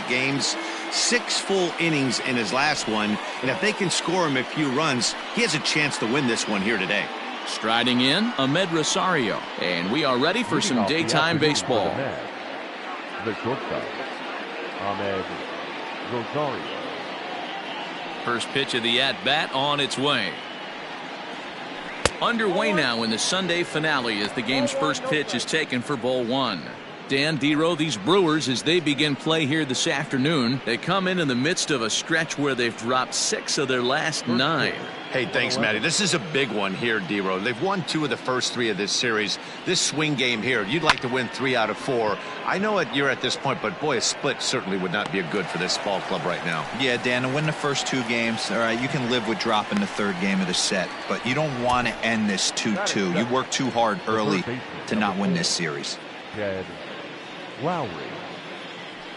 games, 6 full innings in his last one, and if they can score him a few runs, he has a chance to win this one here today. Striding in, Ahmed Rosario, and we are ready for some daytime baseball. The shortstop, Ahmed Rosario. First pitch of the at-bat on its way. Underway now in the Sunday finale as the game's first pitch is taken for ball 1. Dan Dero, these Brewers, as they begin play here this afternoon, they come in the midst of a stretch where they've dropped 6 of their last 9. Hey, thanks, Matty. This is a big one here, Dero. They've won 2 of the first 3 of this series. This swing game here, you'd like to win 3 out of 4. I know you're at this point, but boy, a split certainly would not be good for this ball club right now. Yeah, Dan, to win the first 2 games, all right, you can live with dropping the 3rd game of the set, but you don't want to end this 2-2. You work too hard early to not win this series. Jed Lowry.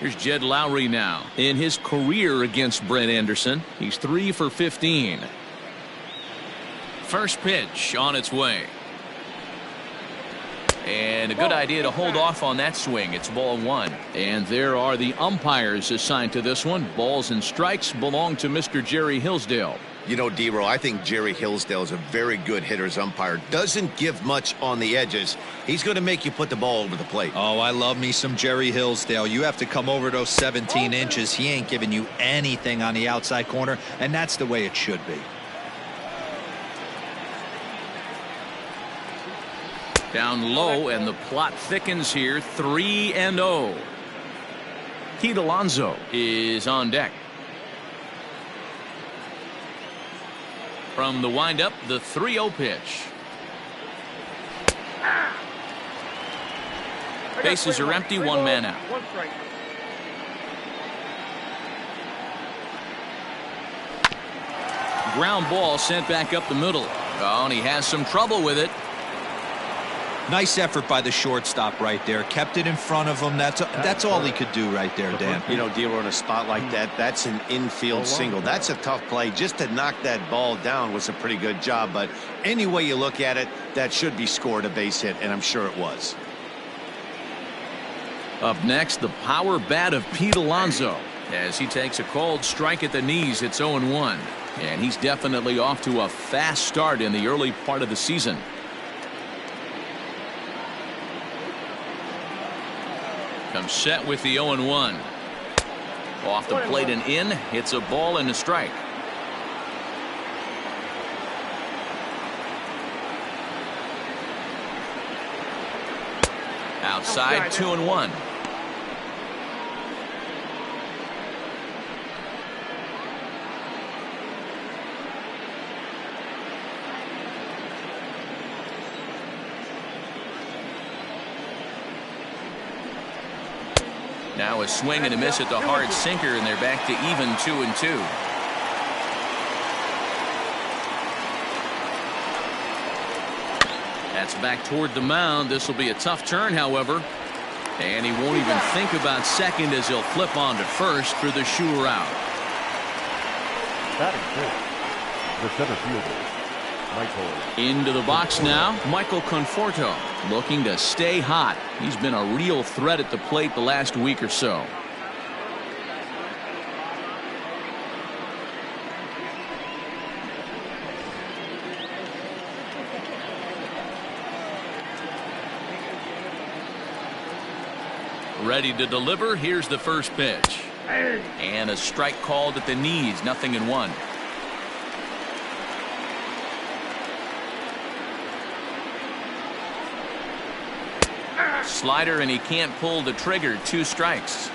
Here's Jed Lowry now. In his career against Brett Anderson, he's 3 for 15. First pitch on its way. And a good idea to hold off on that swing. It's ball 1. And there are the umpires assigned to this one. Balls and strikes belong to Mr. Jerry Hillsdale. You know, Dero, I think Jerry Hillsdale is a very good hitter's umpire. Doesn't give much on the edges. He's going to make you put the ball over the plate. Oh, I love me some Jerry Hillsdale. You have to come over those 17 inches. He ain't giving you anything on the outside corner, and that's the way it should be. Down low, and the plot thickens here. 3-0. Pete Alonso is on deck. From the windup, the 3-0 pitch. Bases are empty, 1 man out. Ground ball sent back up the middle. Oh, and he has some trouble with it. Nice effort by the shortstop right there. Kept it in front of him. That's all he could do right there, Dan. You know, Dero, in a spot like that, that's an infield single. That's a tough play. Just to knock that ball down was a pretty good job. But any way you look at it, that should be scored a base hit, and I'm sure it was. Up next, the power bat of Pete Alonso. As he takes a cold strike at the knees, it's 0-1. And he's definitely off to a fast start in the early part of the season. Comes set with the 0-1. Off the plate and in. Hits a ball and a strike. Outside, 2-1. Now a swing and a miss at the hard sinker, and they're back to even 2-2. That's back toward the mound. This will be a tough turn, however. And he won't even think about second as he'll flip on to first for the sure out. Batting fifth, the center fielder, Michael. Into the box now, Michael Conforto, looking to stay hot. He's been a real threat at the plate the last week or so. Ready to deliver. Here's the first pitch. And a strike called at the knees. 0-1. Slider, and he can't pull the trigger. 2 strikes.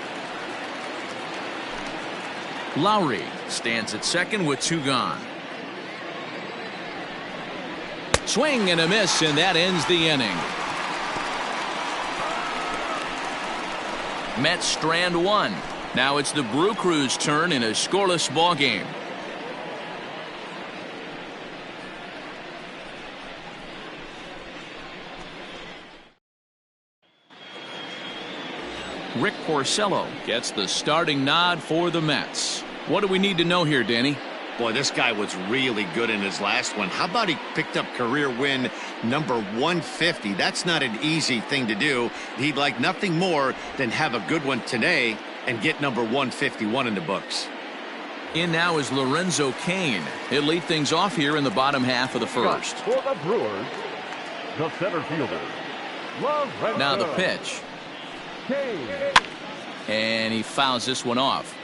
Lowry stands at second with 2 gone. Swing and a miss, and that ends the inning. Mets strand 1. Now it's the Brew Crew's turn in a scoreless ball game. Rick Porcello gets the starting nod for the Mets. What do we need to know here, Danny? Boy, this guy was really good in his last one. How about he picked up career win number 150? That's not an easy thing to do. He'd like nothing more than have a good one today and get number 151 in the books. In now is Lorenzo Cain. He'll lead things off here in the bottom half of the first. For the Brewers, the center fielder, Lorenzo. Now the pitch. Cain. And he fouls this one off.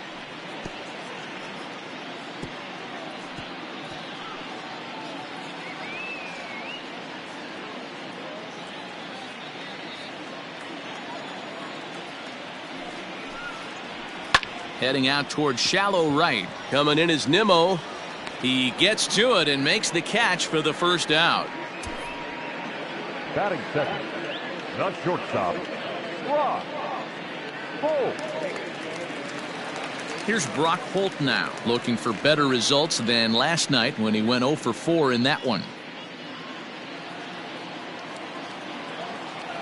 Heading out towards shallow right. Coming in is Nimmo. He gets to it and makes the catch for the first out. Batting second, the shortstop, Brock Holt. Here's Brock Holt now, looking for better results than last night when he went 0 for 4 in that one.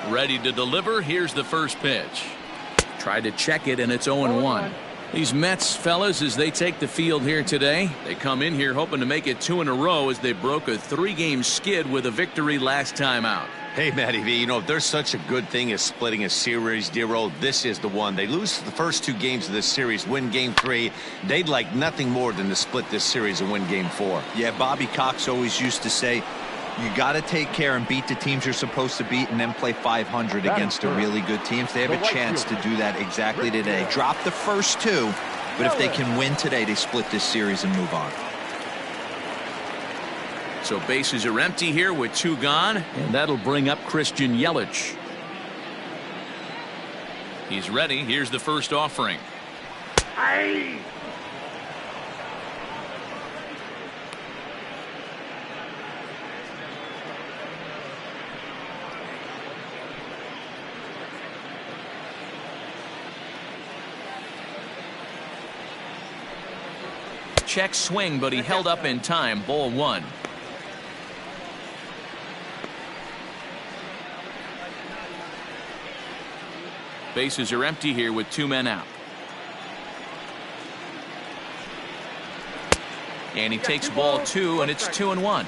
Ready to deliver. Here's the first pitch. Tried to check it, and it's 0-1. These Mets, fellas, as they take the field here today, they come in here hoping to make it 2 in a row as they broke a 3-game skid with a victory last time out. Hey, Matty V, you know, if there's such a good thing as splitting a series, Dero, this is the one. They lose the first 2 games of this series, win Game 3. They'd like nothing more than to split this series and win Game 4. Yeah, Bobby Cox always used to say, you got to take care and beat the teams you're supposed to beat and then play 500 against the really good teams. They have a chance to do that exactly today. Drop the first 2, but if they can win today, they split this series and move on. So bases are empty here with 2 gone, and that'll bring up Christian Yelich. He's ready. Here's the first offering. Check swing, but he held up in time. Ball 1. Bases are empty here with 2 men out. And he takes ball 2, and it's 2-1.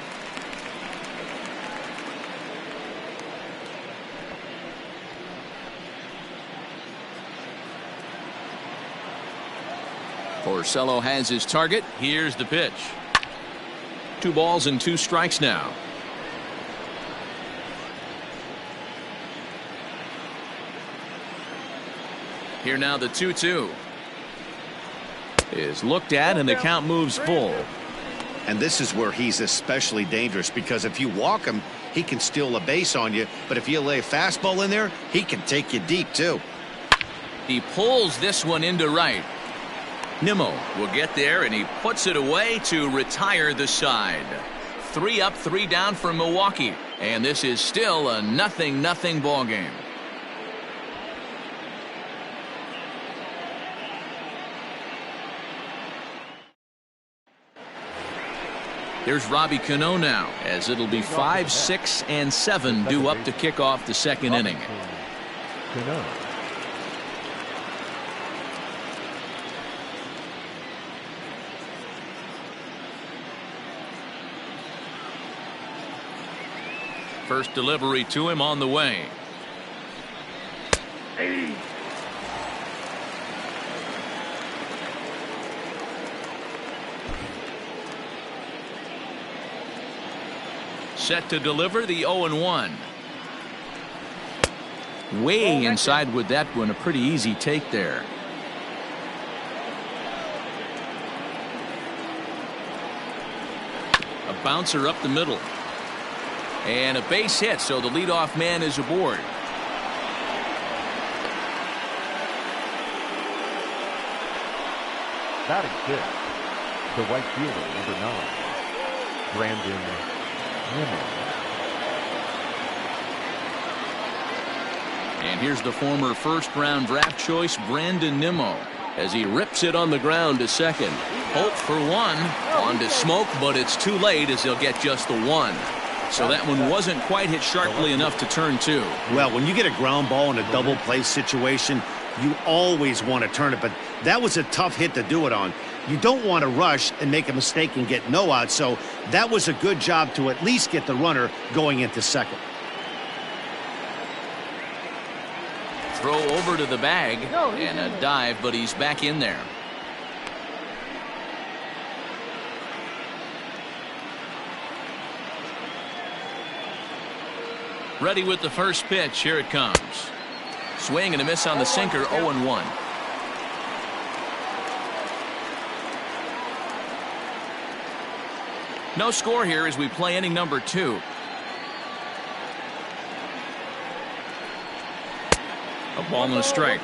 Porcello has his target. Here's the pitch. 2 balls and 2 strikes now. Here now the 2-2 is looked at, and the count moves full. And this is where he's especially dangerous, because if you walk him, he can steal a base on you. But if you lay a fastball in there, he can take you deep too. He pulls this one into right. Nimmo will get there, and he puts it away to retire the side. 3 up, 3 down for Milwaukee, and this is still a 0-0 ball game. There's Robbie Cano now, as it'll be 5, 6, and 7 due up to kick off the second inning. Cano. First delivery to him on the way. Set to deliver the 0-1. Way inside with that one. A pretty easy take there. A bouncer up the middle. And a base hit, so the leadoff man is aboard. Batting 6, the right fielder, number 9, Brandon Nimmo. And here's the former first-round draft choice, Brandon Nimmo, as he rips it on the ground to second. Hope for 1 on to Smoke, but it's too late as he'll get just the 1. So that one wasn't quite hit sharply enough to turn 2. Well, when you get a ground ball in a double play situation, you always want to turn it, but that was a tough hit to do it on. You don't want to rush and make a mistake and get no out, so that was a good job to at least get the runner going into second. throw over to the bag and a dive, but he's back in there. Ready with the first pitch. Here it comes. Swing and a miss on the sinker. 0-1. No score here as we play inning number 2. A ball and a strike.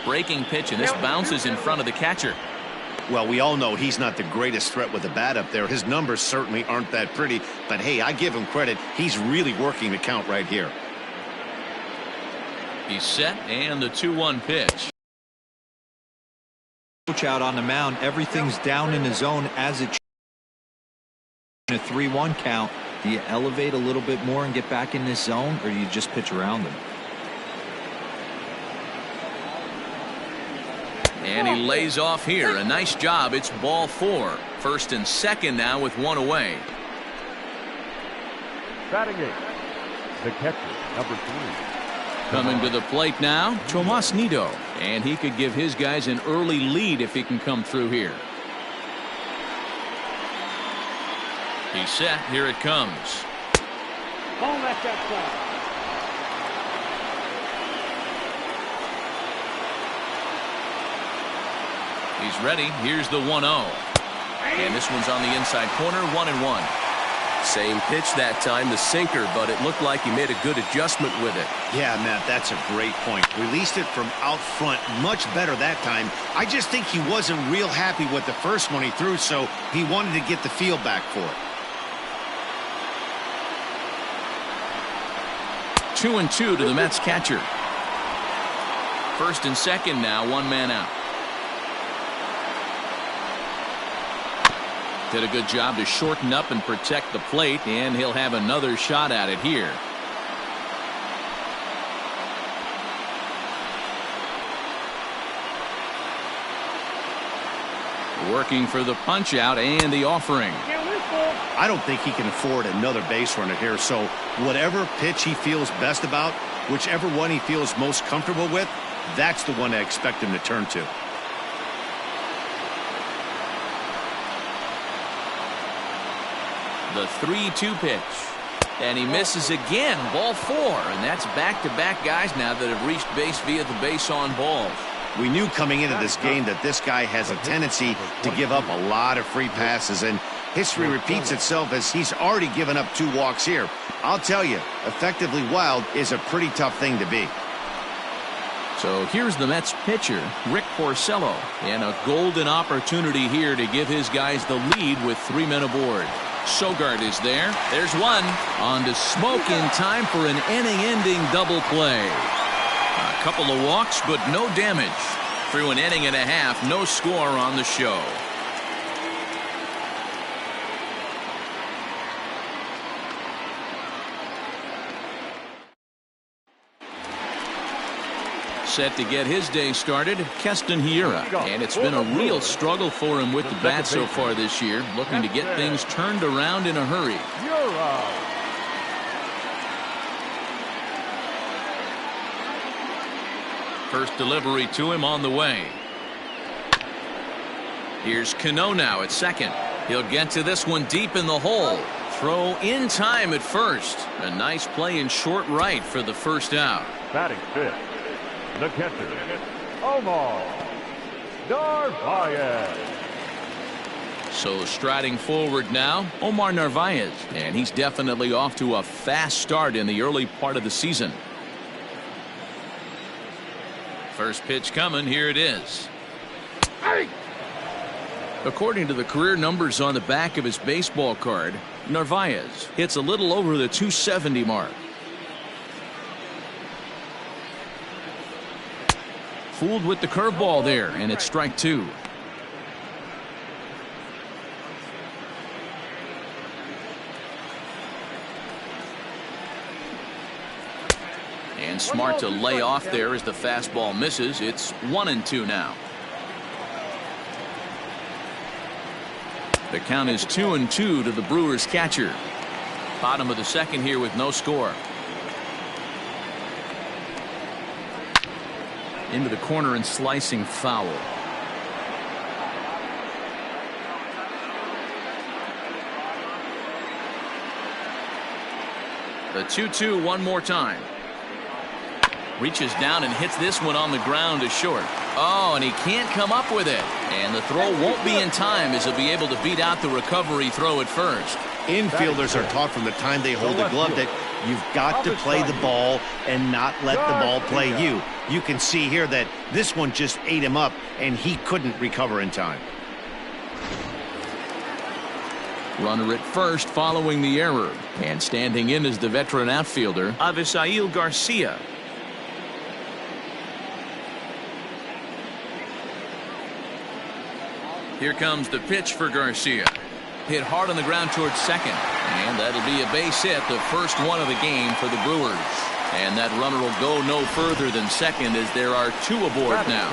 Breaking pitch, and this bounces in front of the catcher. Well, we all know he's not the greatest threat with the bat up there. His numbers certainly aren't that pretty, but hey, I give him credit. He's really working the count right here. He's set, and the 2-1 pitch. Coach out on the mound, everything's down in the zone as it should. In a 3-1 count, do you elevate a little bit more and get back in this zone, or do you just pitch around them? And he lays off here. A nice job. It's ball 4. First and second now with 1 away. Batting 8, the catcher, number 3. Coming to the plate now, Tomas Nido. And he could give his guys an early lead if he can come through here. He's set. Here it comes. Home at that side. He's ready. Here's the 1-0. And this one's on the inside corner. 1-1. Same pitch that time, the sinker, but it looked like he made a good adjustment with it. Yeah, Matt, that's a great point. Released it from out front much better that time. I just think he wasn't real happy with the first one he threw, so he wanted to get the feel back for it. 2-2 to the Mets catcher. First and second now, 1 man out. Did a good job to shorten up and protect the plate, and he'll have another shot at it here. Working for the punch out and the offering. I don't think he can afford another base runner here, so whatever pitch he feels best about, whichever one he feels most comfortable with, that's the one I expect him to turn to. The 3-2 pitch. And he misses again. Ball 4. And that's back-to-back guys now that have reached base via the base on balls. We knew coming into this game that this guy has a tendency to give up a lot of free passes, and history repeats itself as he's already given up 2 walks here. I'll tell you, effectively wild is a pretty tough thing to be. So here's the Mets pitcher, Rick Porcello, and a golden opportunity here to give his guys the lead with 3 men aboard. Sogard is there. There's one. On to Smoke in time for an inning-ending double play. A couple of walks, but no damage. Through an inning and a half, no score on the show. Set to get his day started, Keston Hiura. And it's been a real struggle for him with the bat so far this year, looking to get things turned around in a hurry. First delivery to him on the way. Here's Cano now at second. He'll get to this one deep in the hole. Throw in time at first. A nice play in short right for the first out. Batting 5th. The catcher, Omar Narvaez. So striding forward now, Omar Narvaez, and he's definitely off to a fast start in the early part of the season. First pitch coming, here it is. According to the career numbers on the back of his baseball card, Narvaez hits a little over the 270 mark. Fooled with the curveball there, and it's strike 2. And And smart to lay off there as the fastball misses. It's 1-2 now. The count is 2-2 to the Brewers catcher. Bottom of the second here with no score. Into the corner and slicing foul. The 2-2 one more time. Reaches down and hits this one on the ground to short. Oh, and he can't come up with it. And the throw won't be in time as he'll be able to beat out the recovery throw at first. Infielders are taught from the time they hold the glove that you've got to play the ball and not let the ball play you. You can see here that this one just ate him up, and he couldn't recover in time. Runner at first following the error. And standing in is the veteran outfielder, Avisail Garcia. Here comes the pitch for Garcia. Hit hard on the ground towards second. And that'll be a base hit, the first one of the game for the Brewers. And that runner will go no further than second as there are two aboard now.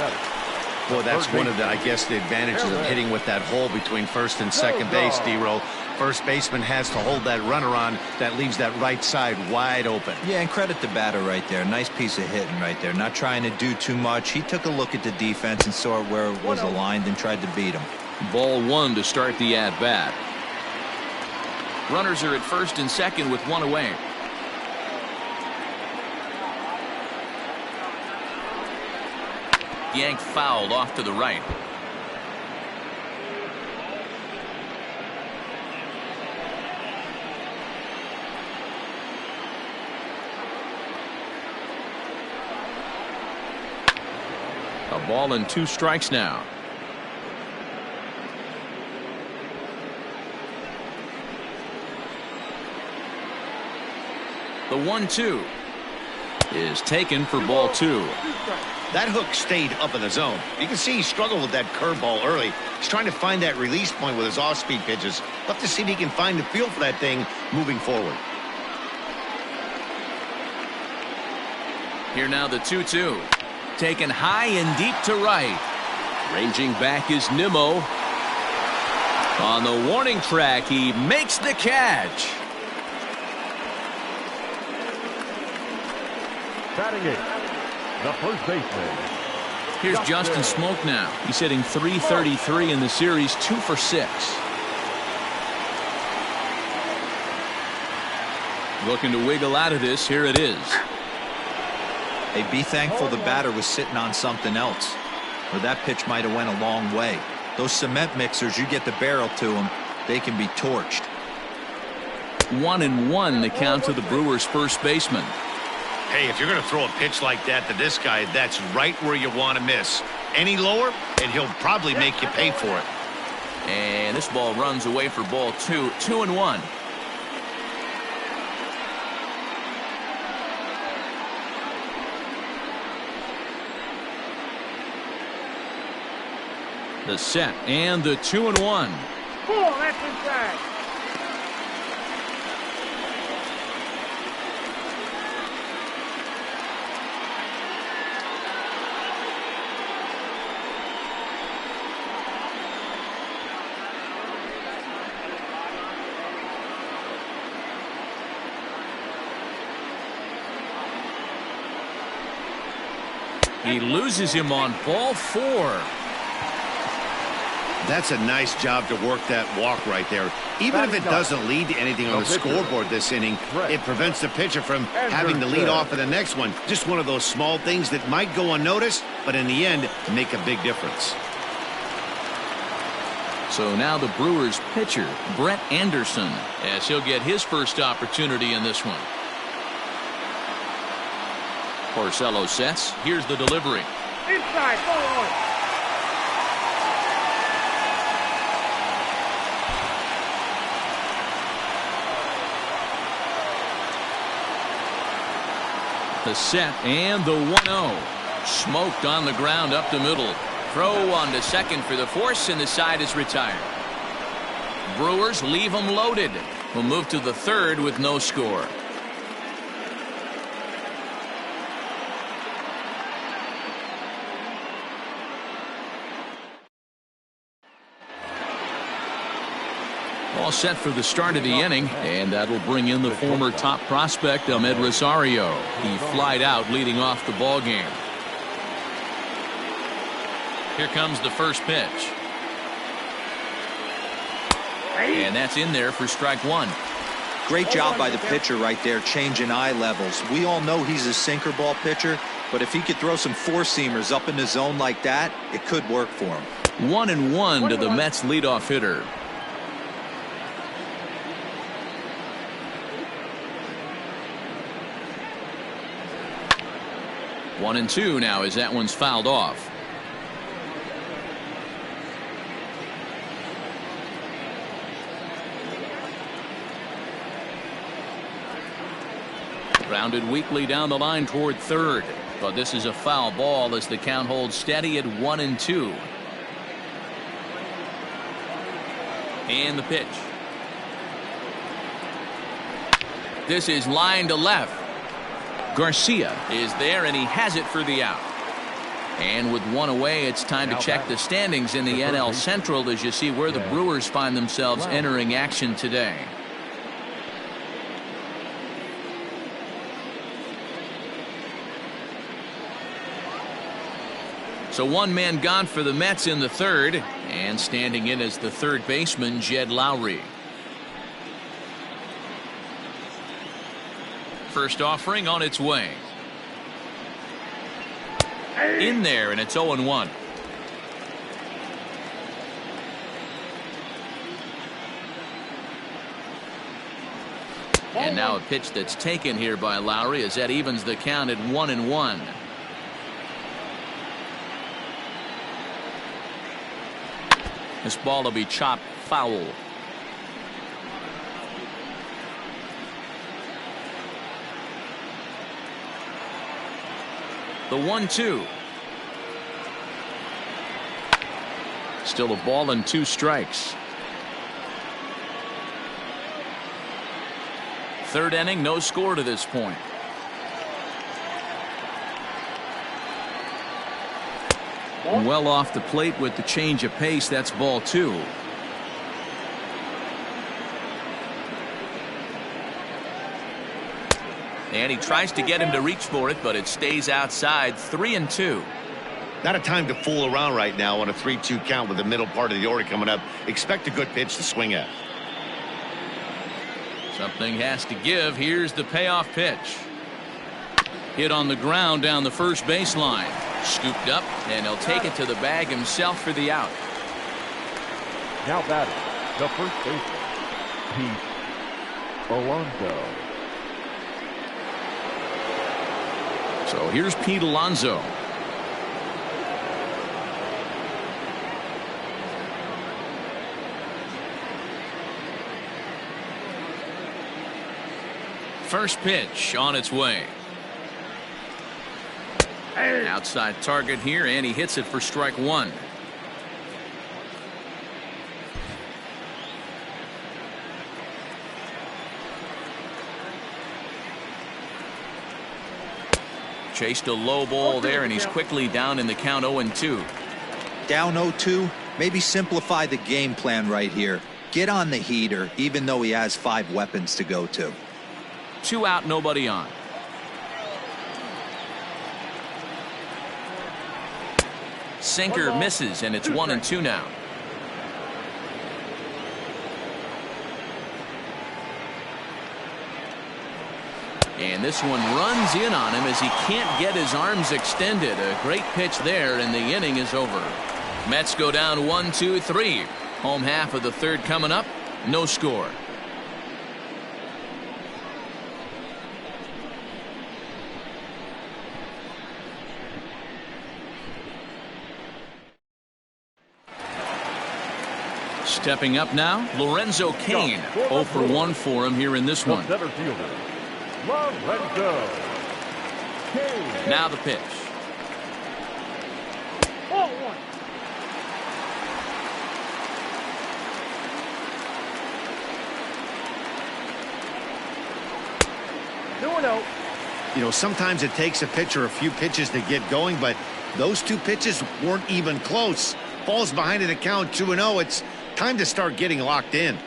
Boy, that's one of the, I guess, the advantages of hitting with that hole between first and second base, D-Row. First baseman has to hold that runner on. That leaves that right side wide open. Yeah, and credit the batter right there. Nice piece of hitting right there. Not trying to do too much. He took a look at the defense and saw where it was aligned and tried to beat him. Ball one to start the at-bat. Runners are at first and second with one away. Yanked fouled off to the right. A ball and 2 strikes now. The 1-2 is taken for ball 2. That hook stayed up in the zone. You can see he struggled with that curveball early. He's trying to find that release point with his off-speed pitches. Love to see if he can find the feel for that thing moving forward. Here now the 2-2. Taken high and deep to right. Ranging back is Nimmo. On the warning track, he makes the catch. Batting it, the first baseman. Here's Justin Smoak now. He's hitting .333 in the series, 2 for 6. Looking to wiggle out of this. Here it is. Hey, be thankful the batter was sitting on something else, or that pitch might have went a long way. Those cement mixers, you get the barrel to them, they can be torched. 1-1 the count to the Brewers' first baseman. Hey, if you're going to throw a pitch like that to this guy, that's right where you want to miss. Any lower, and he'll probably make you pay for it. And this ball runs away for ball 2. 2-1. The set and the 2-1. That's inside. He loses him on ball 4. That's a nice job to work that walk right there. Even if it doesn't lead to anything on the scoreboard this inning, it prevents the pitcher from having to lead off for the next one. Just one of those small things that might go unnoticed, but in the end, make a big difference. So now the Brewers pitcher, Brett Anderson, as he'll get his first opportunity in this one. Porcello sets. Here's the delivery. Inside, ball 1. The set and the 1-0. Smoked on the ground up the middle. Throw on to second for the force, and the side is retired. Brewers leave them loaded. We'll move to the third with no score. All set for the start of the inning, and that'll bring in the former top prospect, Ahmed Rosario. He flied out leading off the ball game. Here comes the first pitch. And that's in there for strike one. Great job by the pitcher right there, changing eye levels. We all know he's a sinker ball pitcher, but if he could throw some four-seamers up in the zone like that, it could work for him. 1-1 to the Mets leadoff hitter. One and two now as that one's fouled off. Grounded weakly down the line toward third, but this is a foul ball as the count holds steady at 1-2. And the pitch. This is line to left. Garcia is there, and he has it for the out. And with one away, it's time to check the standings in the NL Central as you see where the Brewers find themselves entering action today. So one man gone for the Mets in the third, and standing in as the third baseman, Jed Lowry. First offering on its way. In there, and it's 0-1. And now a pitch that's taken here by Lowry as that evens the count at 1-1. This ball will be chopped foul. The 1-2. Still a ball and two strikes. Third inning, no score to this point. Well off the plate with the change of pace. That's ball two. And he tries to get him to reach for it, but it stays outside. 3-2. Not a time to fool around right now on a 3-2 count with the middle part of the order coming up. Expect a good pitch to swing at. Something has to give. Here's the payoff pitch. Hit on the ground down the first baseline. Scooped up, and he'll take it to the bag himself for the out. Now batting, the first baseman, Pete Alonso. So here's Pete Alonso. First pitch on its way. Outside target here, and he hits it for strike one. Chased a low ball there, and he's quickly down in the count 0-2. Down 0-2, maybe simplify the game plan right here. Get on the heater, even though he has 5 weapons to go to. 2 out, nobody on. Sinker misses, and it's 1-2 now. And this one runs in on him as he can't get his arms extended. A great pitch there, and the inning is over. Mets go down 1-2-3. Home half of the third coming up. No score. Stepping up now, Lorenzo Cain. 0 for 1 for him here in this one. Center fielder, Lorenzo Cain. Now the pitch. Ball one. You know, sometimes it takes a pitcher a few pitches to get going, but those 2 pitches weren't even close. Falls behind in the count 2-0. It's time to start getting locked in.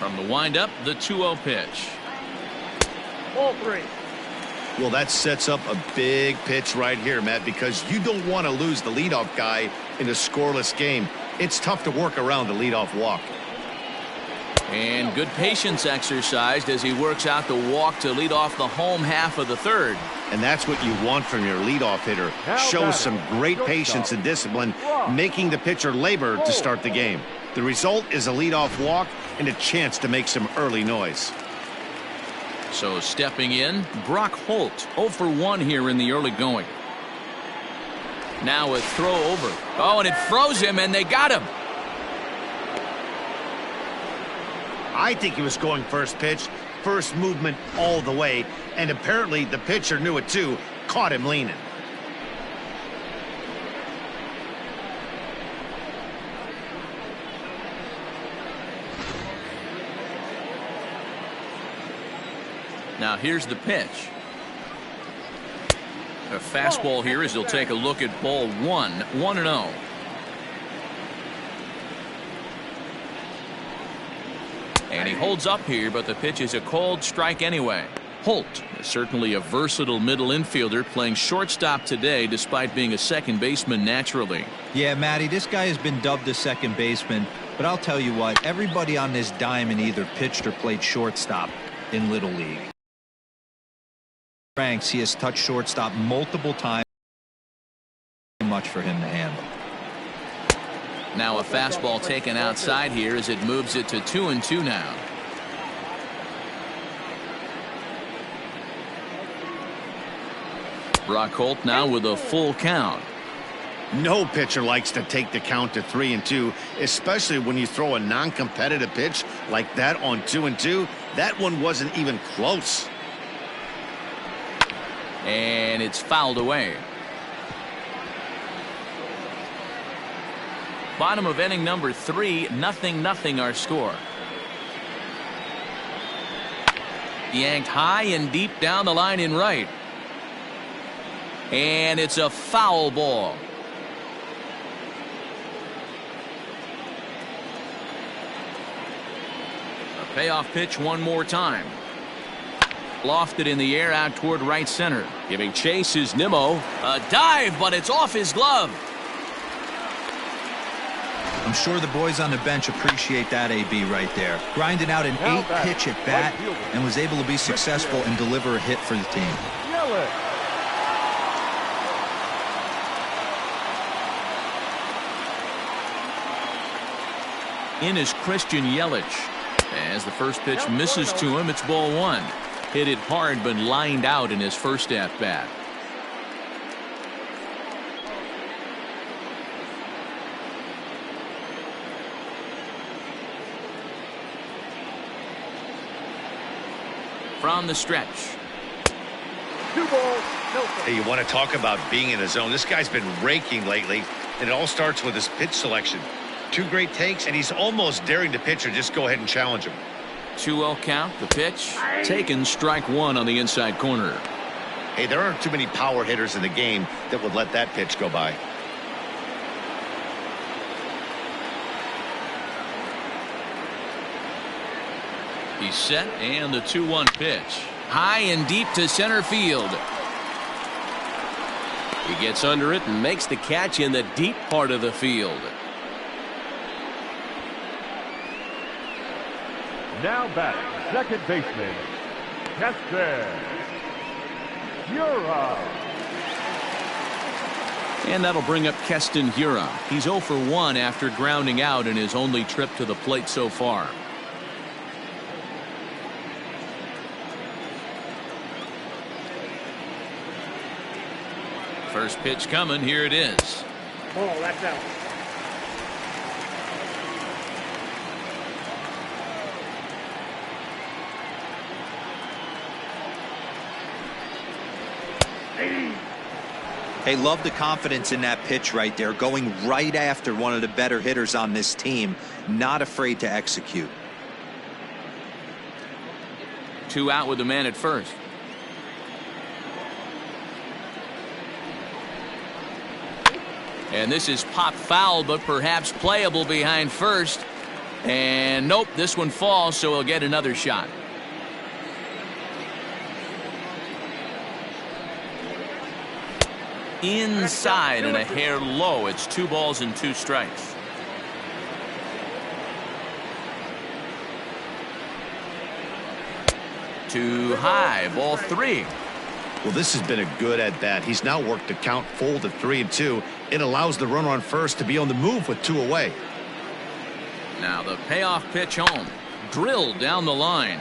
From the windup, the 2-0 pitch. Ball 3. Well, that sets up a big pitch right here, Matt, because you don't want to lose the leadoff guy in a scoreless game. It's tough to work around the leadoff walk. And good patience exercised as he works out the walk to lead off the home half of the third. And that's what you want from your leadoff hitter. Shows some great patience and discipline, making the pitcher labor to start the game. The result is a leadoff walk and a chance to make some early noise. So stepping in, Brock Holt, 0 for 1 here in the early going. Now a throw over. Oh, and it froze him, and they got him. I think he was going first pitch, first movement all the way, and apparently the pitcher knew it too, caught him leaning. Now here's the pitch. A fastball here as he'll take a look at ball 1, 1-0. And he holds up here, but the pitch is a called strike anyway. Holt is certainly a versatile middle infielder, playing shortstop today despite being a second baseman naturally. Yeah, Matty, this guy has been dubbed a second baseman, but I'll tell you what, everybody on this diamond either pitched or played shortstop in Little League. Ranks, he has touched shortstop multiple times. Too much for him to handle. Now a fastball taken outside here as it moves it to 2-2 now. Brock Holt now with a full count. No pitcher likes to take the count to 3-2, especially when you throw a non-competitive pitch like that on 2-2. That one wasn't even close. And it's fouled away. Bottom of inning number 3, 0-0 our score. Yanked high and deep down the line in right. And it's a foul ball. A payoff pitch one more time. Lofted in the air out toward right center. Giving chase is Nimmo. A dive, but it's off his glove. I'm sure the boys on the bench appreciate that, AB, right there. Grinding out an 8-pitch at bat and was able to be successful and deliver a hit for the team. In is Christian Yelich. As the first pitch misses to him, it's ball 1. Hit it hard, but lined out in his first at-bat. From the stretch. 2 balls, no strikes. Hey, you want to talk about being in the zone? This guy's been raking lately, and it all starts with his pitch selection. 2 great takes, and he's almost daring the pitcher just go ahead and challenge him. 2-0 count. The pitch taken, strike 1 on the inside corner. Hey, there aren't too many power hitters in the game that would let that pitch go by. He's set, and the 2-1 pitch. High and deep to center field. He gets under it and makes the catch in the deep part of the field. Now batting, second baseman, Keston Hiura. And that'll bring up Keston Hiura. He's 0 for 1 after grounding out in his only trip to the plate so far. First pitch coming. Here it is. Ball, that's out. Hey, love the confidence in that pitch right there, going right after one of the better hitters on this team, not afraid to execute. 2 out with the man at first. And this is pop foul, but perhaps playable behind first. And nope, this one falls, so he'll get another shot. Inside and a hair low. It's 2 balls and 2 strikes. Too high, ball 3. Well, this has been a good at bat. He's now worked the count full to 3-2. It allows the runner on first to be on the move with 2 away. Now the payoff pitch home. Drilled down the line.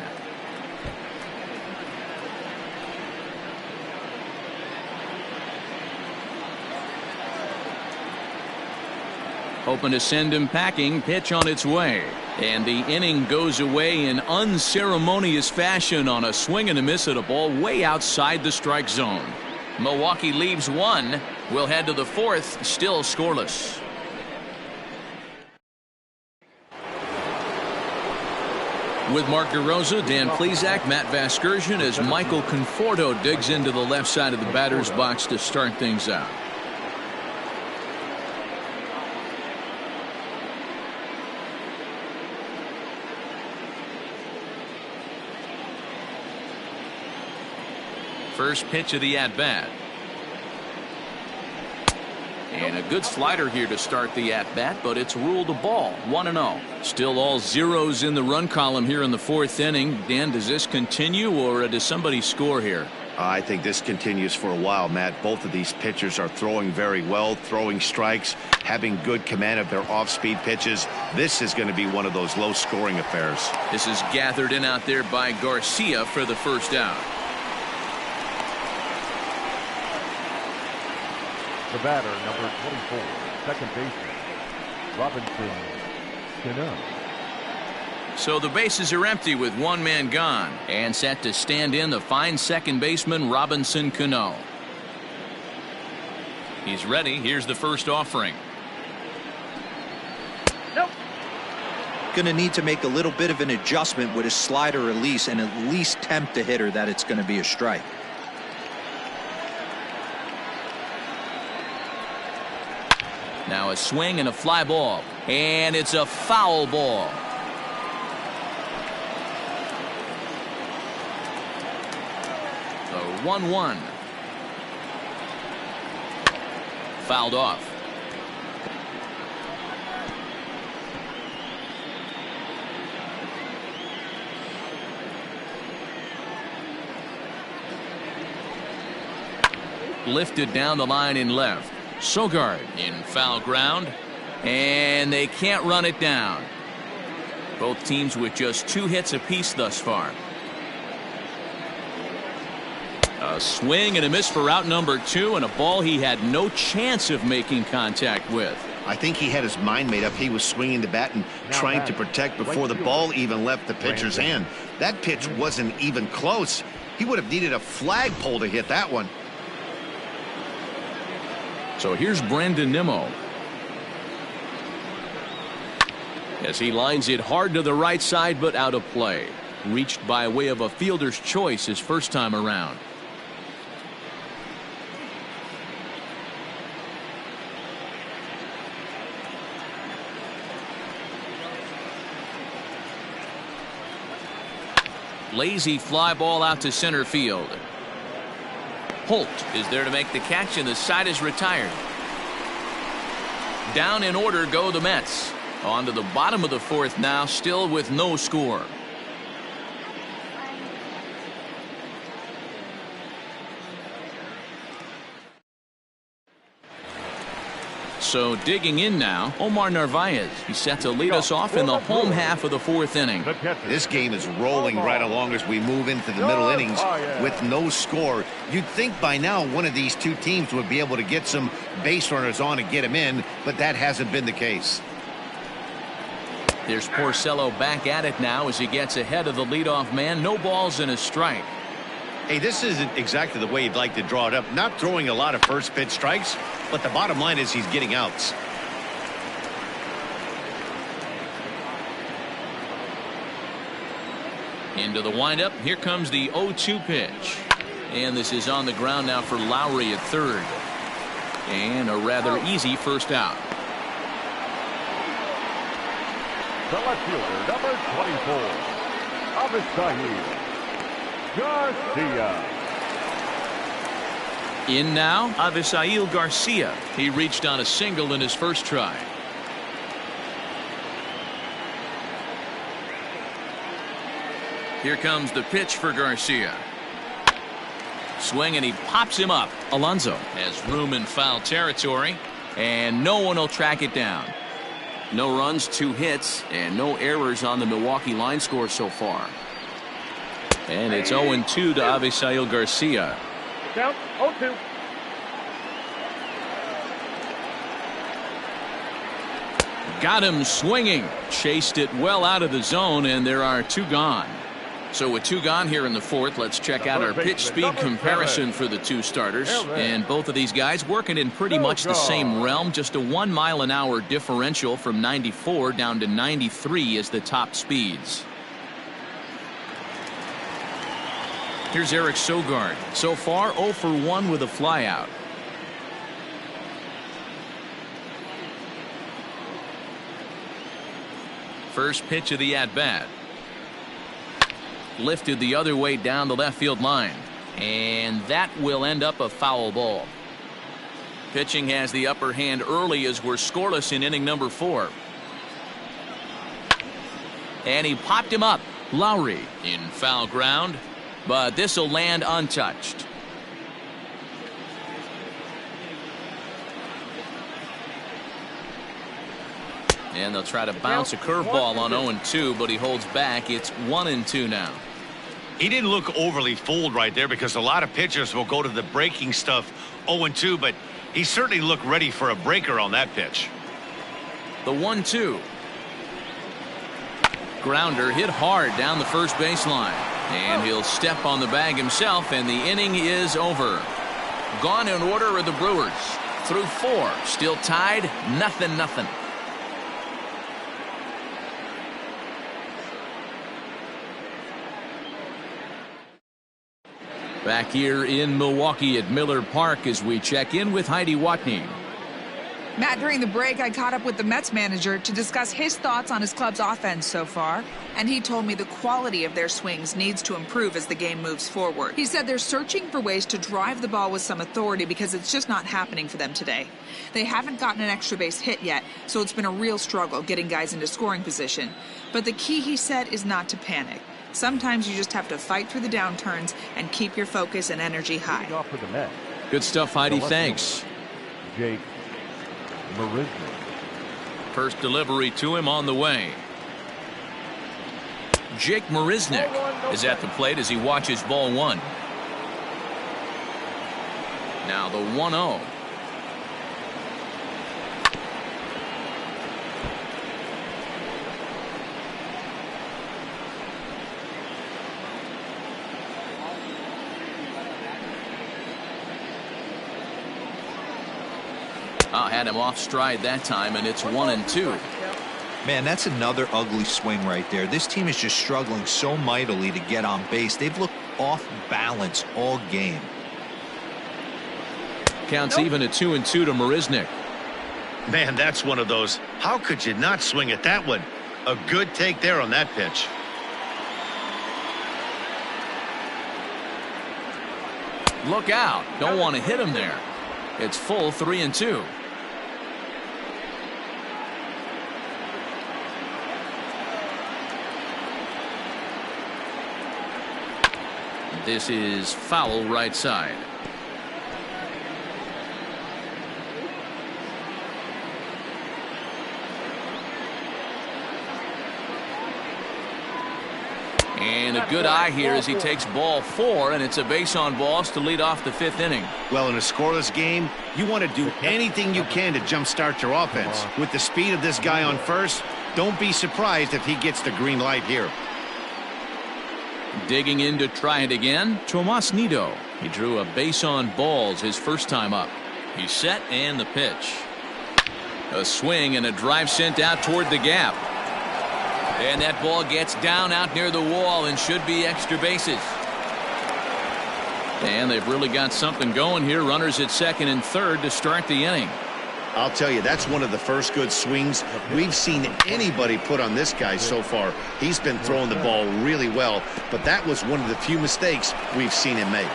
Hoping to send him packing. Pitch on its way. And the inning goes away in unceremonious fashion on a swing and a miss at a ball way outside the strike zone. Milwaukee leaves 1. We'll head to the 4th, still scoreless. With Mark DeRosa, Dan Plesac, Matt Vasgersian as Michael Conforto digs into the left side of the batter's box to start things out. First pitch of the at-bat. And a good slider here to start the at-bat, but it's ruled a ball. 1-0. Still all zeros in the run column here in the 4th inning. Dan, does this continue, or does somebody score here? I think this continues for a while, Matt. Both of these pitchers are throwing very well, throwing strikes, having good command of their off-speed pitches. This is going to be one of those low-scoring affairs. This is gathered in out there by Garcia for the first out. The batter, number 24, second baseman, Robinson Cano. So the bases are empty with 1 man gone. And set to stand in the fine second baseman, Robinson Cano. He's ready. Here's the first offering. Nope. Going to need to make a little bit of an adjustment with his slider release and at least tempt the hitter that it's going to be a strike. Now a swing and a fly ball. And it's a foul ball. The 1-1. Fouled off. Lifted down the line in left. Sogard in foul ground, and they can't run it down. Both teams with just 2 hits apiece thus far. A swing and a miss for out number 2, and a ball he had no chance of making contact with. I think he had his mind made up. He was swinging the bat and trying to protect before the ball even left the pitcher's hand. That pitch wasn't even close. He would have needed a flagpole to hit that one. So here's Brandon Nimmo. As he lines it hard to the right side, but out of play. Reached by way of a fielder's choice his first time around. Lazy fly ball out to center field. Holt is there to make the catch, and the side is retired. Down in order go the Mets. On to the bottom of the 4th now, still with no score. So digging in now, Omar Narvaez. He's set to lead us off in the home half of the 4th inning. This game is rolling right along as we move into the middle innings with no score. You'd think by now one of these 2 teams would be able to get some base runners on and get him in, but that hasn't been the case. There's Porcello back at it now as he gets ahead of the leadoff man. No balls and a strike. Hey, this isn't exactly the way you'd like to draw it up. Not throwing a lot of first pitch strikes, but the bottom line is he's getting outs. Into the windup. Here comes the 0-2 pitch. And this is on the ground now for Lowry at third. And a rather easy first out. the left fielder, number 24, Avisail Garcia. In now, Avisail Garcia. He reached on a single in his first try. Here comes the pitch for Garcia. Swing, and he pops him up. Alonso has room in foul territory, and no one will track it down. No runs, 2 hits, and no errors on the Milwaukee line score so far. And it's 0-2 to Avisail Garcia. Count 0-2. Got him swinging. Chased it well out of the zone, and there are 2 gone. So with 2 gone here in the 4th, let's check out our pitch speed comparison for the 2 starters. And both of these guys working in pretty much the same realm. Just a 1 mile an hour differential from 94 down to 93 is the top speeds. Here's Eric Sogard. So far 0 for 1 with a flyout. First pitch of the at-bat. Lifted the other way down the left field line, and that will end up a foul ball. Pitching has the upper hand early as we're scoreless in inning number 4. And he popped him up. Lowry in foul ground, but this will land untouched. And they'll try to bounce a curveball on 0-2, but he holds back. It's 1-2 now. He didn't look overly fooled right there, because a lot of pitchers will go to the breaking stuff 0-2, but he certainly looked ready for a breaker on that pitch. The 1-2. Grounder hit hard down the first baseline, and he'll step on the bag himself, and the inning is over. Gone in order are the Brewers. Through 4, still tied, 0-0. Back here in Milwaukee at Miller Park as we check in with Heidi Watney. Matt, during the break, I caught up with the Mets manager to discuss his thoughts on his club's offense so far, and he told me the quality of their swings needs to improve as the game moves forward. He said they're searching for ways to drive the ball with some authority because it's just not happening for them today. They haven't gotten an extra base hit yet, so it's been a real struggle getting guys into scoring position. But the key, he said, is not to panic. Sometimes you just have to fight through the downturns and keep your focus and energy high. Good stuff, Heidi. Thanks. Jake Marisnik. First delivery to him on the way. Jake Marisnik is at the plate as he watches ball 1. Now the 1-0. Had him off stride that time, and it's 1-2. Man, that's another ugly swing right there. This team is just struggling so mightily to get on base. They've looked off balance all game. Counts even at 2-2 to Marisnik. Man, that's one of those. How could you not swing at that one? A good take there on that pitch. Look out. Don't want to hit him there. It's full 3-2. This is foul right side. And a good eye here as he takes ball 4, and it's a base on balls to lead off the 5th inning. Well, in a scoreless game, you want to do anything you can to jumpstart your offense. With the speed of this guy on first, don't be surprised if he gets the green light here. Digging in to try it again, Tomas Nido. He drew a base on balls his first time up. He's set, and the pitch. A swing and a drive sent out toward the gap. And that ball gets down out near the wall and should be extra bases. And they've really got something going here. Runners at second and third to start the inning. I'll tell you, that's one of the first good swings we've seen anybody put on this guy so far. He's been throwing the ball really well, but that was one of the few mistakes we've seen him make.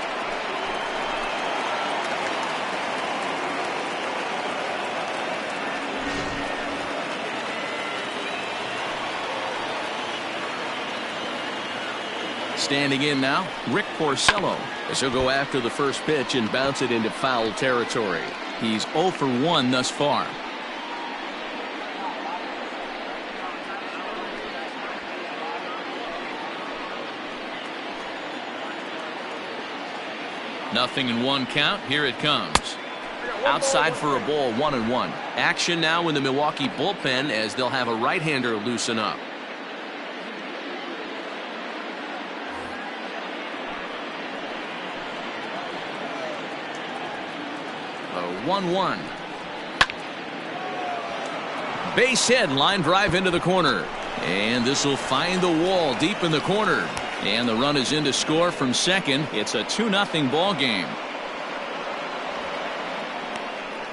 Standing in now, Rick Porcello, as he'll go after the first pitch and bounce it into foul territory. He's 0 for 1 thus far. Nothing in 1 count. Here it comes. Outside for a ball, 1-1. Action now in the Milwaukee bullpen as they'll have a right-hander loosen up. A 1-1. Base hit, line drive into the corner. And this will find the wall deep in the corner. And the run is in to score from second. It's a 2-0 ball game.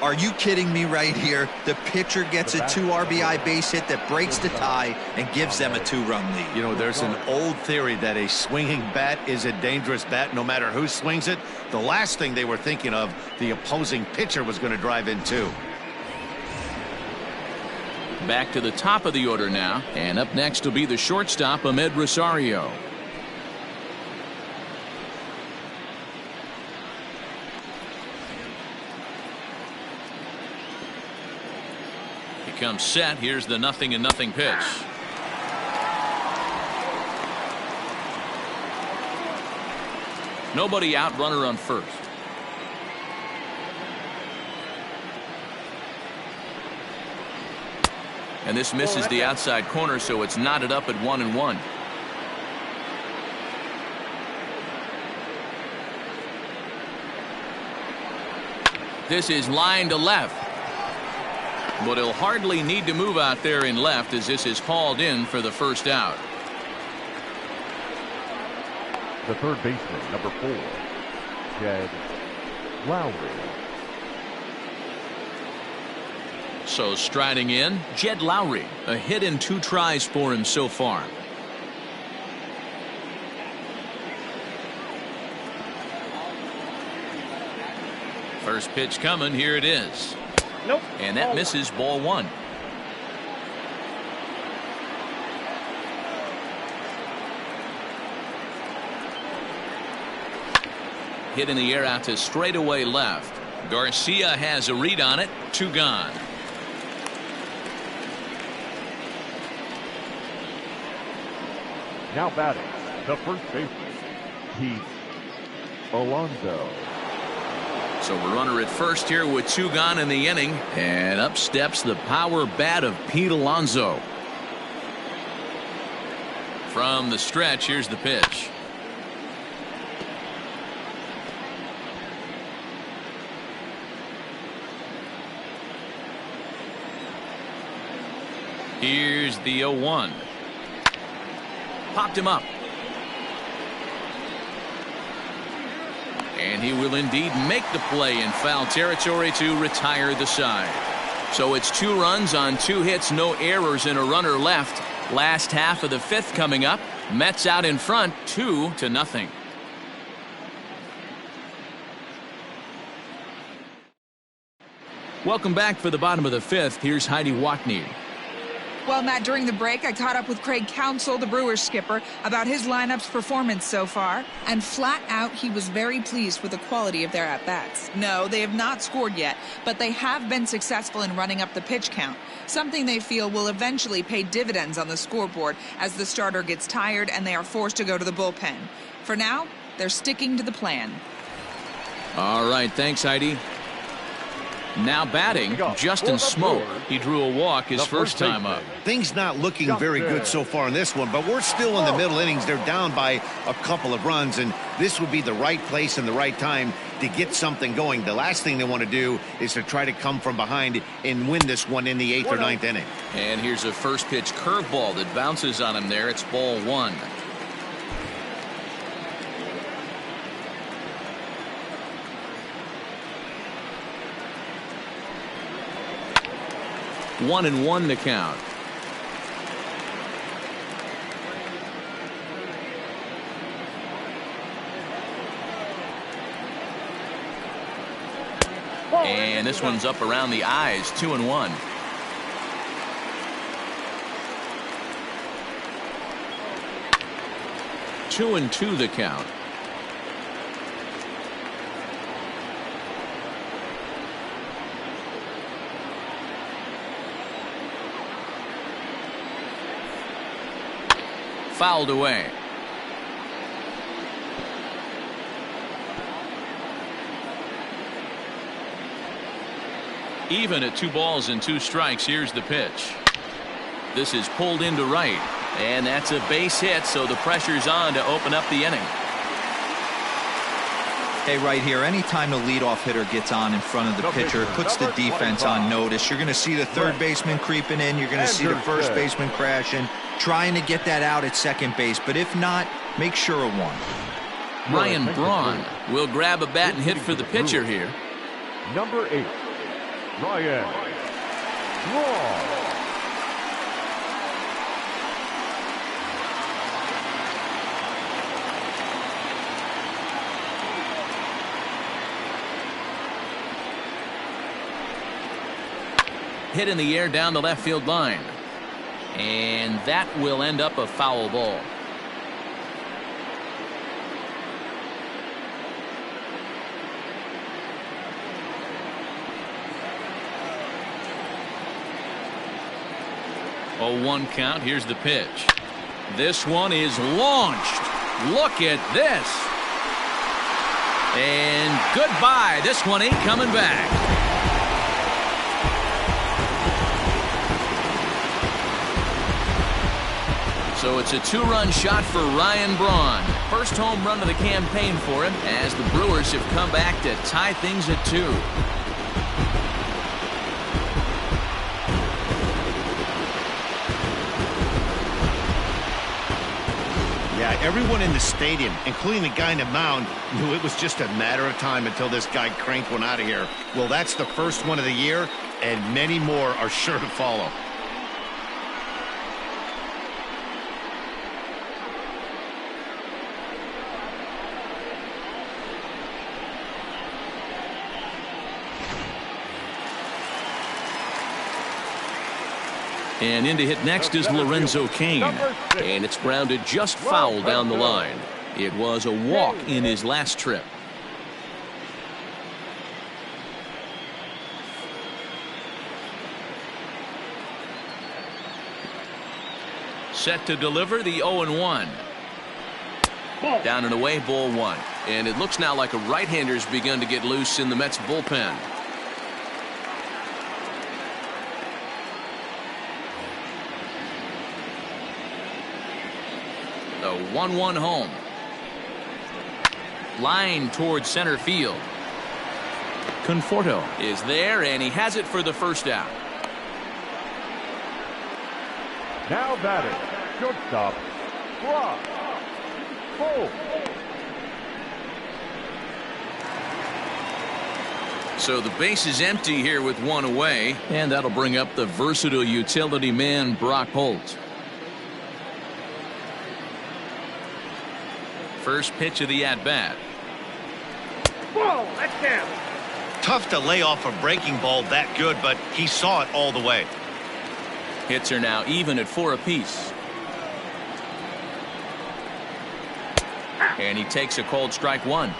Are you kidding me right here? The pitcher gets a 2 RBI base hit that breaks the tie and gives them a 2-run lead. You know, there's an old theory that a swinging bat is a dangerous bat no matter who swings it. The last thing they were thinking of, the opposing pitcher was going to drive in too. Back to the top of the order now. And up next will be the shortstop, Ahmed Rosario. Comes set. Here's the 0-0 pitch. Nobody out, runner on first. And this misses the outside corner, so it's knotted up at 1-1. This is line to left. But he'll hardly need to move out there in left as this is hauled in for the first out. The third baseman, number 4, Jed Lowry. So striding in, Jed Lowry. A hit in 2 tries for him so far. First pitch coming. Here it is. Nope. And that misses, ball 1. Hit in the air out to straightaway left. Garcia has a read on it. 2 gone. Now batting, the first baseman, Pete Alonso. So a runner at first here with 2 gone in the inning. And up steps the power bat of Pete Alonso. From the stretch, here's the pitch. Here's the 0-1. Popped him up. And he will indeed make the play in foul territory to retire the side. So it's 2 runs on 2 hits, no errors, and a runner left. Last half of the 5th coming up. Mets out in front, 2-0. Welcome back for the bottom of the 5th. Here's Heidi Watney. Well, Matt, during the break, I caught up with Craig Counsell, the Brewers skipper, about his lineup's performance so far. And flat out, he was very pleased with the quality of their at-bats. No, they have not scored yet, but they have been successful in running up the pitch count, something they feel will eventually pay dividends on the scoreboard as the starter gets tired and they are forced to go to the bullpen. For now, they're sticking to the plan. All right, thanks, Heidi. Now batting, Justin Smoke. He drew a walk his first time up. Things not looking very good so far in this one, but we're still in the middle innings. They're down by a couple of runs, and this would be the right place and the right time to get something going. The last thing they want to do is to try to come from behind and win this one in the 8th or 9th inning. And here's a first pitch curveball that bounces on him there. It's ball 1. 1-1 the count. And this one's up around the eyes. 2-1. Two and 2 the count. Fouled away. Even at 2 balls and 2 strikes. Here's the pitch. This is pulled into right, and that's a base hit, so the pressure's on to open up the inning. Hey, right here, anytime the leadoff hitter gets on in front of the pitcher, it puts the defense on notice. You're going to see the third baseman creeping in. You're going to see the first baseman crashing, trying to get that out at second base. But if not, make sure of one. Ryan Braun will grab a bat and hit for the pitcher here. Number 8, Ryan Braun. Hit in the air down the left field line. And that will end up a foul ball. Oh, 1 count. Here's the pitch. This one is launched. Look at this. And goodbye. This one ain't coming back. So it's a 2-run shot for Ryan Braun. First home run of the campaign for him as the Brewers have come back to tie things at 2. Yeah, everyone in the stadium, including the guy in the mound, knew it was just a matter of time until this guy cranked one out of here. Well, that's the first one of the year, and many more are sure to follow. And in to hit next is Lorenzo Cain. And it's grounded just foul down the line. It was a walk in his last trip. Set to deliver the 0-1. Down and away, ball 1. And it looks now like a right-hander's begun to get loose in the Mets bullpen. The 1-1 home. Line towards center field. Conforto is there, and he has it for the first out. Now batting, shortstop, Brock Holt. So the base is empty here with 1 away, and that'll bring up the versatile utility man Brock Holt. First pitch of the at-bat. Ball, that's down. Tough to lay off a breaking ball that good, but he saw it all the way. Hits are now even at 4 apiece. And he takes a cold strike 1.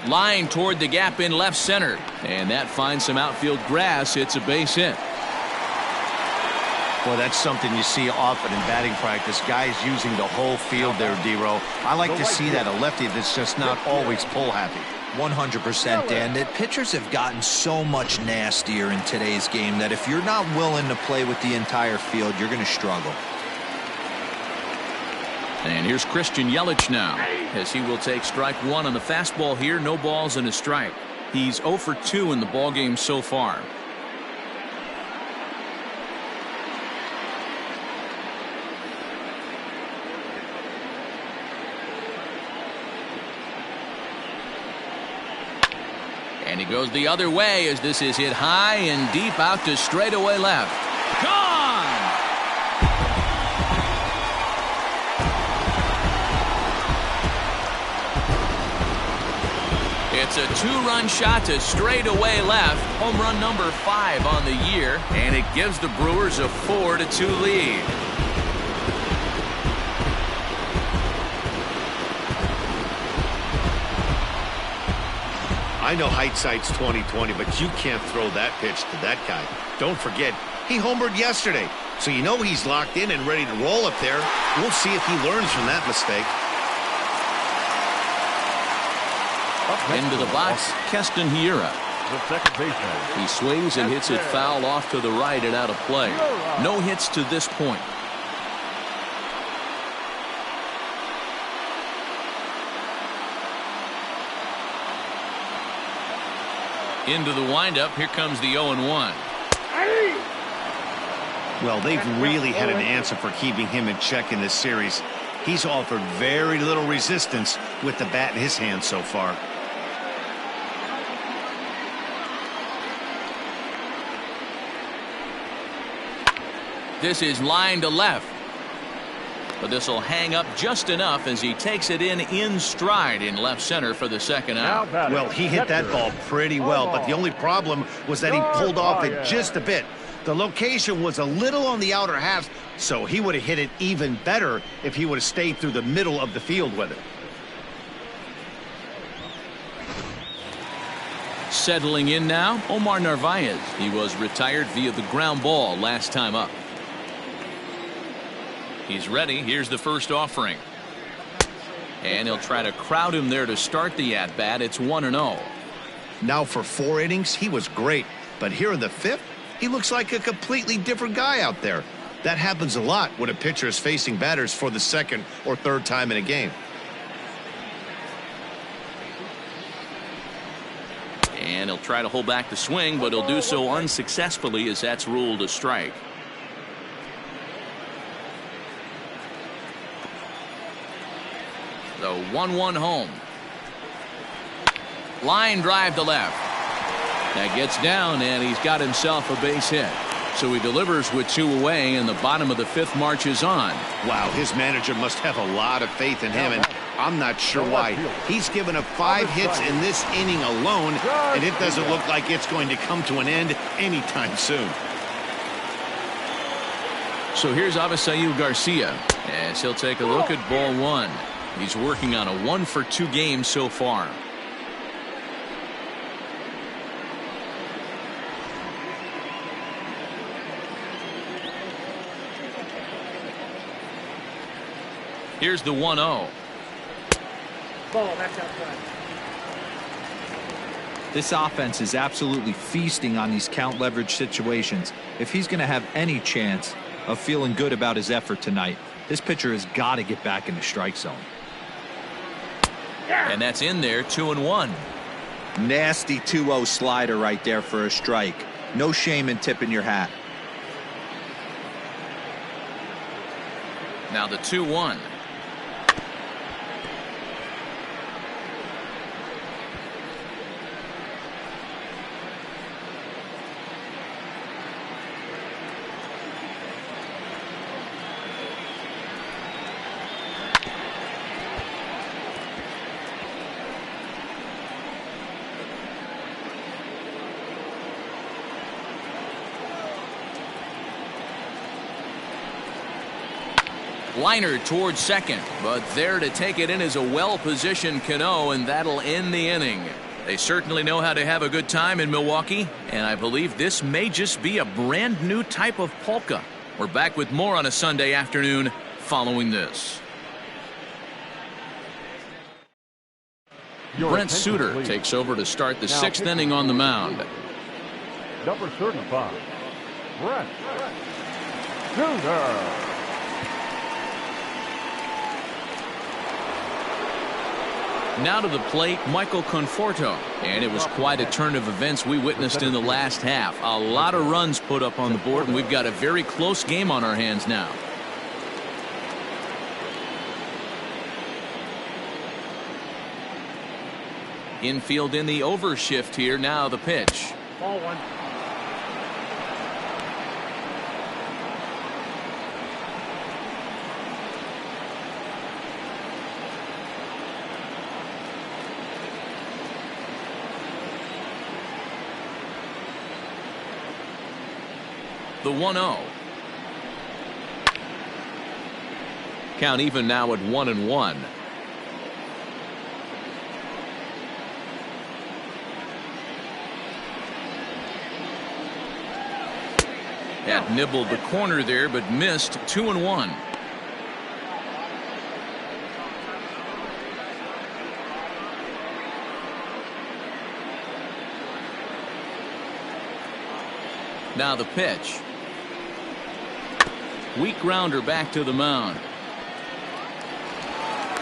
Line toward the gap in left center, and that finds some outfield grass. It's a base hit. Well, that's something you see often in batting practice. Guys using the whole field there, D-Row. I like to see that, a lefty that's just not always pull happy. 100%, Dan. That pitchers have gotten so much nastier in today's game that if you're not willing to play with the entire field, you're going to struggle. And here's Christian Yelich now, as he will take strike 1 on the fastball here. No balls and a strike. He's 0 for 2 in the ballgame so far. And he goes the other way as this is hit high and deep out to straightaway left. Gone! It's a two-run shot to straightaway left. Home run number 5 on the year. And it gives the Brewers a 4-2 lead. I know hindsight's 20/20, but you can't throw that pitch to that guy. Don't forget, he homered yesterday, so you know he's locked in and ready to roll up there. We'll see if he learns from that mistake. Into the box, Keston Hiura. The second baseman. He swings and hits it foul off to the right and out of play. No hits to this point. Into the windup. Here comes the 0-1. Well, they've really had an answer for keeping him in check in this series. He's offered very little resistance with the bat in his hand so far. This is line to left. But this will hang up just enough as he takes it in stride in left center for the second out. Well, he hit that ball pretty well, but the only problem was that he pulled off it just a bit. The location was a little on the outer half, so he would have hit it even better if he would have stayed through the middle of the field with it. Settling in now, Omar Narvaez. He was retired via the ground ball last time up. He's ready. Here's the first offering. And he'll try to crowd him there to start the at-bat. It's 1-0. Now for 4 innings, he was great. But here in the 5th, he looks like a completely different guy out there. That happens a lot when a pitcher is facing batters for the 2nd or 3rd time in a game. And he'll try to hold back the swing, but he'll do so unsuccessfully as that's ruled a strike. The 1-1 home. Line drive to left. That gets down, and he's got himself a base hit. So he delivers with 2 away, and the bottom of the 5th marches on. Wow, his manager must have a lot of faith in him, and I'm not sure why. He's given up 5 hits in this inning alone, and it doesn't look like it's going to come to an end anytime soon. So here's Avisail Garcia as he'll take a look at ball 1. He's working on a 1-for-2 game so far. Here's the 1-0. Ball, that's outside. This offense is absolutely feasting on these count leverage situations. If he's going to have any chance of feeling good about his effort tonight, this pitcher has got to get back in the strike zone. And that's in there, 2-1. Nasty 2-0 slider right there for a strike. No shame in tipping your hat. Now the 2-1. Liner towards second, but there to take it in is a well-positioned Cano, and that'll end the inning. They certainly know how to have a good time in Milwaukee, and I believe this may just be a brand new type of polka. We're back with more on a Sunday afternoon following this. Brent Suter takes over to start the 6th inning on the mound. Number 35, Brent Suter. Now to the plate, Michael Conforto. And it was quite a turn of events we witnessed in the last half. A lot of runs put up on the board, and we've got a very close game on our hands now. Infield in the overshift here. Now the pitch. Ball one. The 1-0. Count even now at 1-1. Had nibbled the corner there, but missed. 2-1. Now the pitch. Weak grounder back to the mound.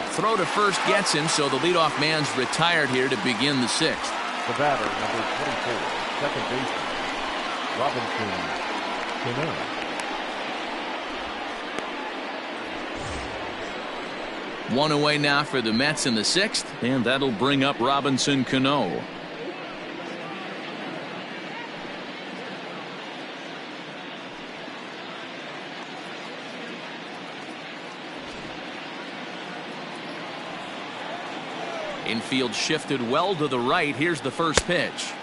Throw to first gets him, so the leadoff man's retired here to begin the sixth. The batter, number 24, second baseman, Robinson Cano. One away now for the Mets in the sixth, and that'll bring up Robinson Cano. Infield shifted well to the right. Here's the first pitch.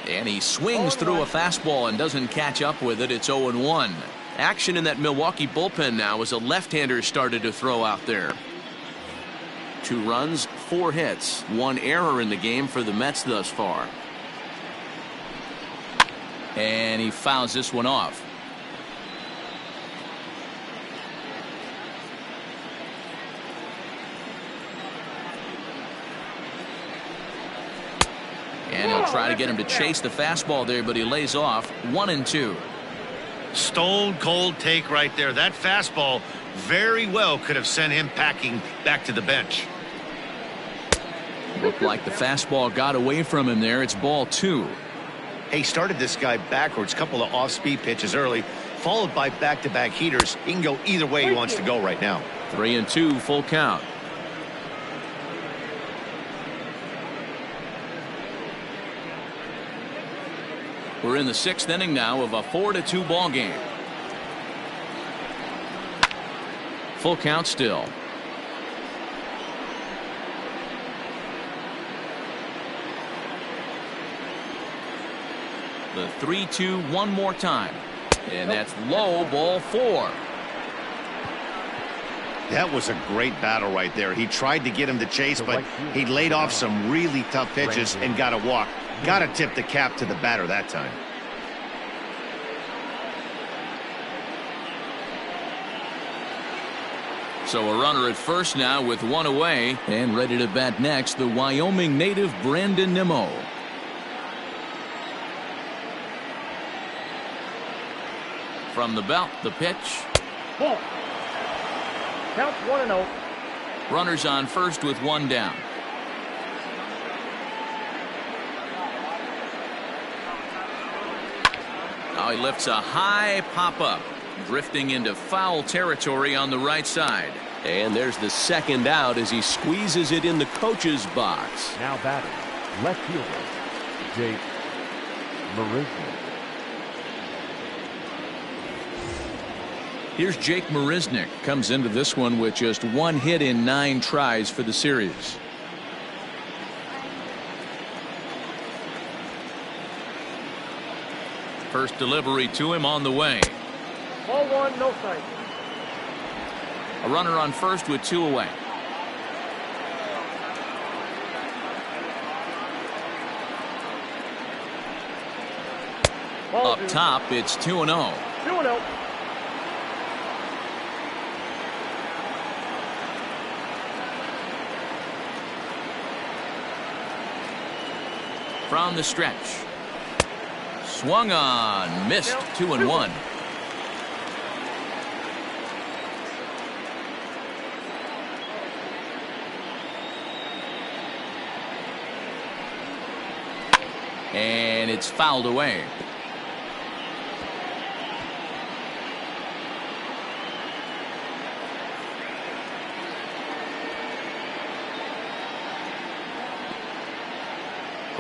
And he swings through a fastball and doesn't catch up with it. It's 0-1. Action in that Milwaukee bullpen now as a left-hander started to throw out there. 2 runs, 4 hits, 1 error in the game for the Mets thus far. And he fouls this one off. And he'll try to get him to chase the fastball there, but he lays off. 1-2. Stone cold take right there. That fastball very well could have sent him packing back to the bench. Looked like the fastball got away from him there. It's ball 2. He started this guy backwards. Couple of off-speed pitches early, followed by back-to-back heaters. He can go either way he wants to go right now. 3-2, full count. We're in the 6th inning now of a 4-2 ball game. Full count still. The 3-2 one more time. And that's low, ball 4. That was a great battle right there. He tried to get him to chase, but he laid off some really tough pitches and got a walk. Got to tip the cap to the batter that time. So a runner at first now with 1 away, and ready to bat next, the Wyoming native Brandon Nimmo. From the belt, the pitch. Ball. Count 1-0. Runners on first with 1 down. Now he lifts a high pop-up, drifting into foul territory on the right side. And there's the second out as he squeezes it in the coach's box. Now batting, left fielder, Jake Marisnick. Here's Jake Marisnick. Comes into this one with just 1 hit in 9 tries for the series. First delivery to him on the way. Ball 1, no strike. A runner on first with 2 away. Ball Up 2. top, it's 2-0. 2-0. From the stretch. Swung on, missed. 2-1. And it's fouled away.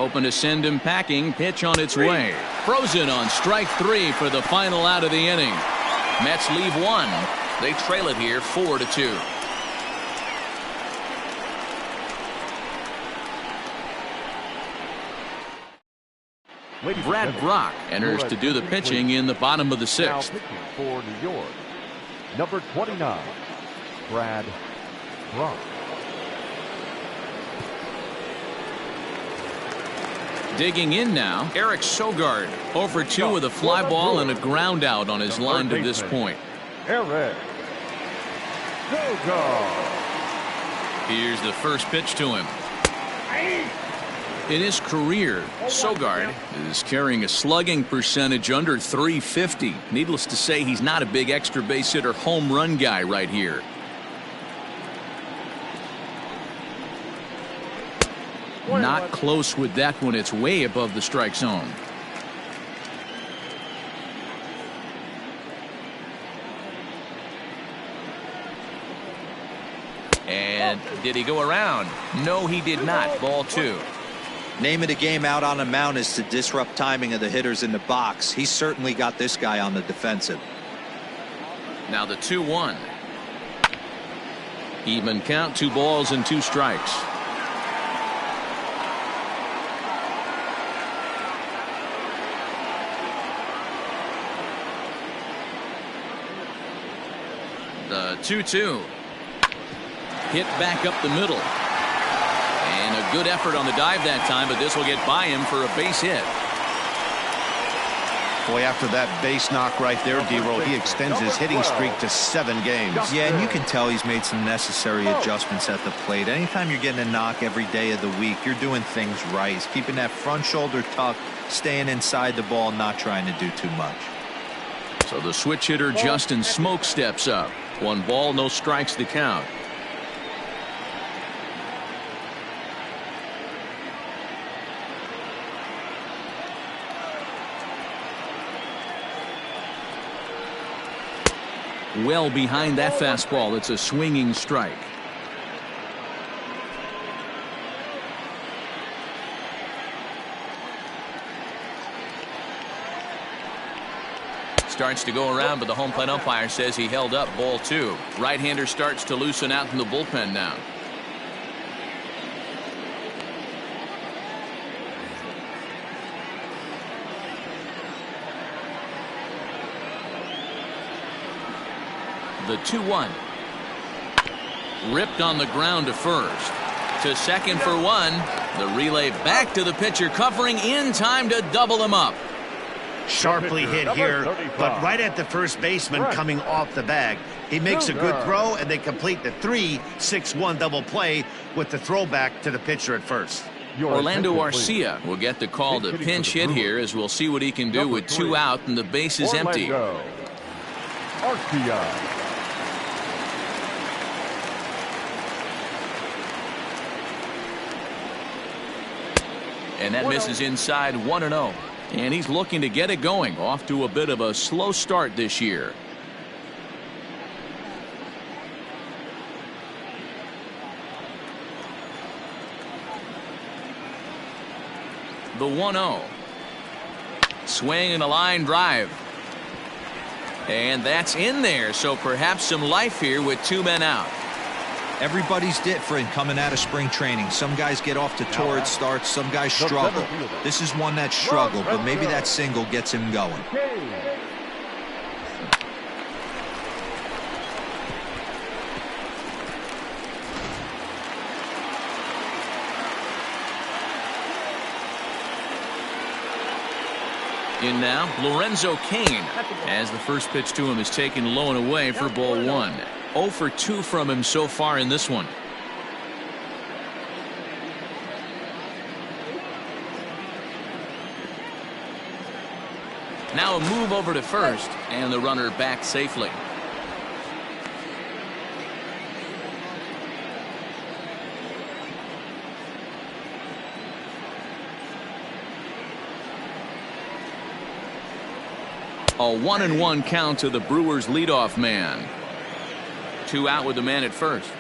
Hoping to send him packing. Pitch on its way. Frozen on strike 3 for the final out of the inning. Mets leave 1. They trail it here 4-2. Brad Brock enters to do the pitching in the bottom of the 6th. For New York, number 29, Brad Brock. Digging in now, Eric Sogard. 0-for-2 with a fly ball and a ground out on his line to this point. Eric Sogard. Here's the first pitch to him. In his career, Sogard is carrying a slugging percentage under .350. Needless to say, he's not a big extra base hitter home run guy right here. Not close with that one. It's way above the strike zone. And did he go around? No, he did not. Ball 2. Name of the game out on the mound is to disrupt timing of the hitters in the box. He's certainly got this guy on the defensive. Now the 2-1. Even count, 2 balls and 2 strikes. The 2-2. Hit back up the middle. And a good effort on the dive that time, but this will get by him for a base hit. Boy, after that base knock right there, D-Roll, he extends his hitting streak to 7 games. Yeah, and you can tell he's made some necessary adjustments at the plate. Anytime you're getting a knock every day of the week, you're doing things right. He's keeping that front shoulder tucked, staying inside the ball, not trying to do too much. So the switch hitter Justin Smoke steps up. 1 ball, no strikes to count. Well behind that fastball. It's a swinging strike. Starts to go around, but the home plate umpire says he held up. Ball 2. Right-hander starts to loosen out in the bullpen now. The 2-1. Ripped on the ground to first. To second for 1. The relay back to the pitcher, covering in time to double him up. Sharply hit here, but right at the first baseman coming off the bag. He makes a good throw, and they complete the 3-6-1 double play with the throwback to the pitcher at first. Orlando Arcia will get the call to pinch hit here, as we'll see what he can do with 2 out and the base is empty. Arcia. And that misses inside. 1-0. And he's looking to get it going. Off to a bit of a slow start this year. The 1-0. Swing and a line drive. And that's in there. So perhaps some life here with 2 men out. Everybody's different coming out of spring training. Some guys get off to torrid starts. Some guys struggle. This is one that struggled, but maybe that single gets him going. In now, Lorenzo Cain, as the first pitch to him is taken low and away for ball 1. 0-for-2 from him so far in this one. Now a move over to first, and the runner back safely. A 1-1 count to the Brewers leadoff man. 2 out with the man at first.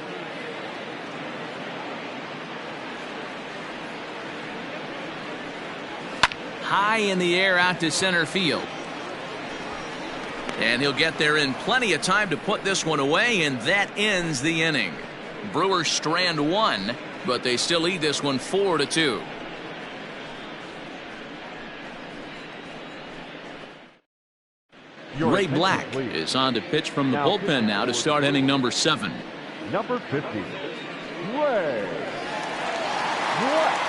high in the air out to center field. And he'll get there in plenty of time to put this one away, and that ends the inning. Brewers strand one, but they still lead this one 4-2. Ray Black is on to pitch from the bullpen now to start inning number 7. Number 50, Ray Black.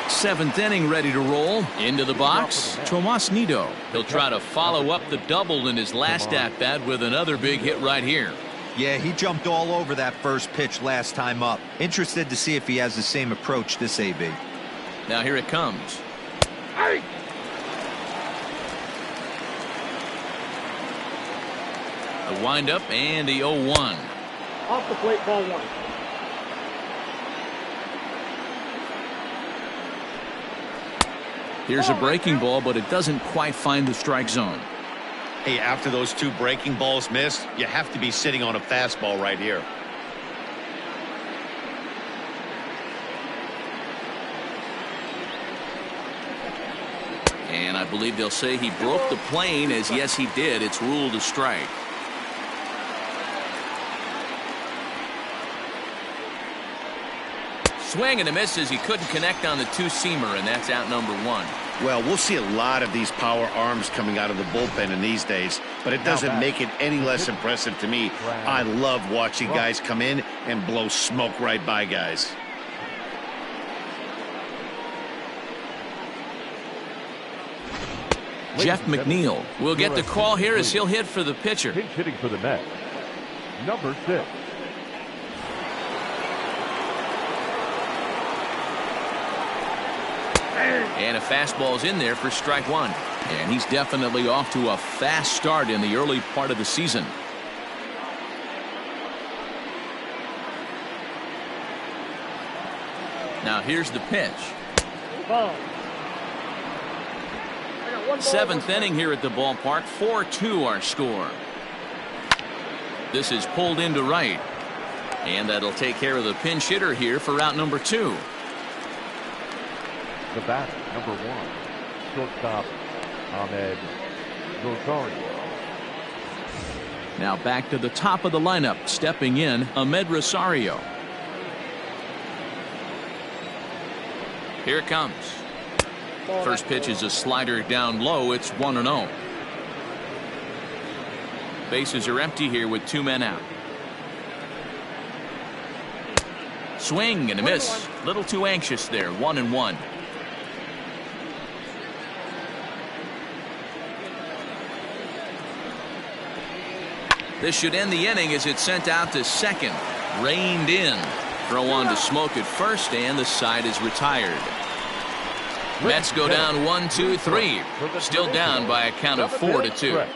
Seventh inning ready to roll. Into the box, Tomas Nido. He'll try to follow up the double in his last at-bat with another big hit right here. Yeah, he jumped all over that first pitch last time up. Interested to see if he has the same approach this AB. Now here it comes. Hey! A windup and the 0-1. Off the plate, ball 1. Here's a breaking ball, but it doesn't quite find the strike zone. Hey, after those 2 breaking balls missed, you have to be sitting on a fastball right here. And I believe they'll say he broke the plane, as yes he did. It's ruled a strike. Swing and a miss as he couldn't connect on the 2-seamer, and that's out number 1. Well, we'll see a lot of these power arms coming out of the bullpen in these days, but it doesn't make it any less impressive to me. I love watching guys come in and blow smoke right by guys. Jeff McNeil will get the call here as he'll hit for the pitcher. Pinch hitting for the Mets, number 6. And a fastball's in there for strike 1. And he's definitely off to a fast start in the early part of the season. Now here's the pitch. Ball. 7th inning here at the ballpark. 4-2 our score. This is pulled into right. And that'll take care of the pinch hitter here for out number 2. The batter, number 1, shortstop Ahmed Rosario. Now back to the top of the lineup. Stepping in, Ahmed Rosario. Here it comes. First pitch is a slider down low. It's 1-0. Bases are empty here with 2 men out. Swing and a miss. Little too anxious there. 1-1. This should end the inning as it's sent out to second. Reined in. Throw on to Smoke at first, and the side is retired. Mets go down 1-2-3. Still down by a count of 4-2.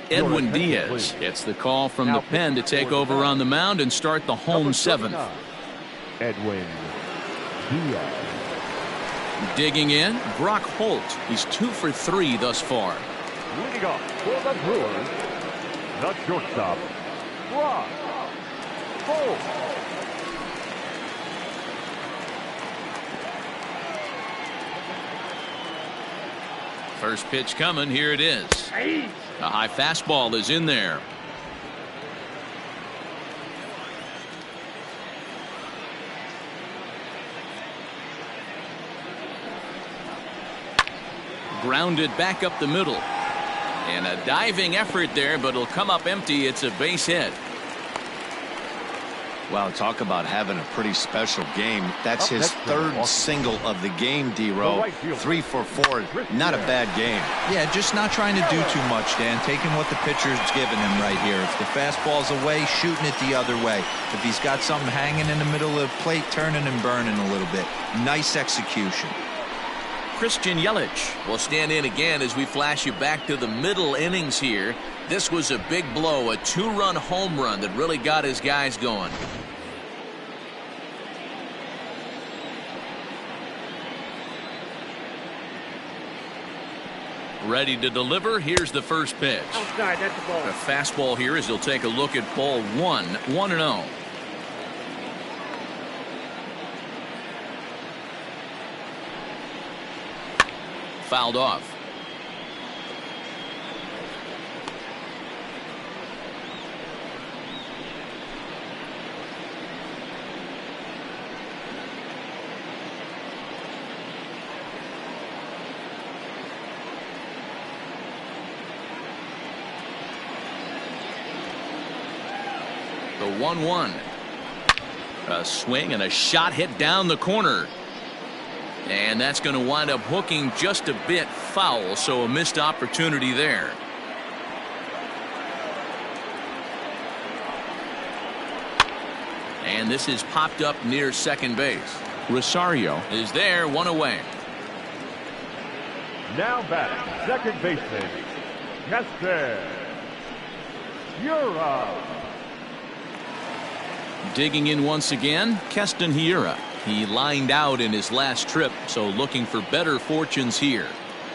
Edwin Diaz gets the call from the pen to take over on the mound and start the home 7th. Edwin Diaz. Digging in, Brock Holt. He's 2 for 3 thus far. Leading off for the Brewers, the shortstop, Brock Holt. First pitch coming. Here it is. A high fastball is in there. Grounded back up the middle. And a diving effort there, but it'll come up empty. It's a base hit. Wow, talk about having a pretty special game. That's his 3rd single of the game, D-Row. 3 for 4. Not a bad game. Yeah, just not trying to do too much, Dan. Taking what the pitcher's giving him right here. If the fastball's away, shooting it the other way. If he's got something hanging in the middle of the plate, turning and burning a little bit. Nice execution. Christian Yelich will stand in again as we flash you back to the middle innings here. This was a big blow, a 2-run home run that really got his guys going. Ready to deliver. Here's the first pitch. Outside, that's the ball. A fastball here as he'll take a look at ball one. 1-0. Fouled off. The 1-1. A swing and a shot hit down the corner. And that's going to wind up hooking just a bit foul, so a missed opportunity there. And this is popped up near second base. Rosario is there, one away. Now batting, second baseman, Keston. Hiura. Digging in once again, Keston Hiura. He lined out in his last trip, so looking for better fortunes here.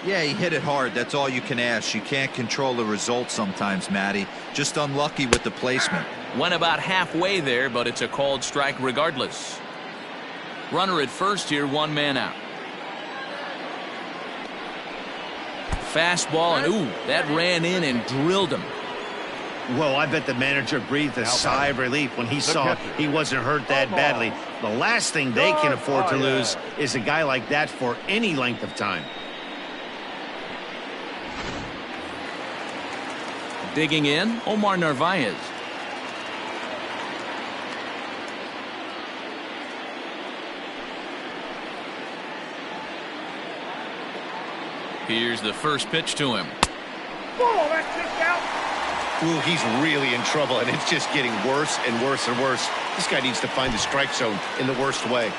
Yeah, he hit it hard. That's all you can ask. You can't control the result sometimes, Matty. Just unlucky with the placement. Went about halfway there, but it's a called strike regardless. Runner at first here, one man out. Fastball, and ooh, that ran in and drilled him. Well, I bet the manager breathed a sigh of relief when he saw he wasn't hurt that badly. The last thing they can afford to lose is a guy like that for any length of time. Digging in, Omar Narvaez. Here's the first pitch to him. Ball, that's kicked out. Ooh, he's really in trouble, and it's just getting worse and worse and worse. This guy needs to find the strike zone in the worst way.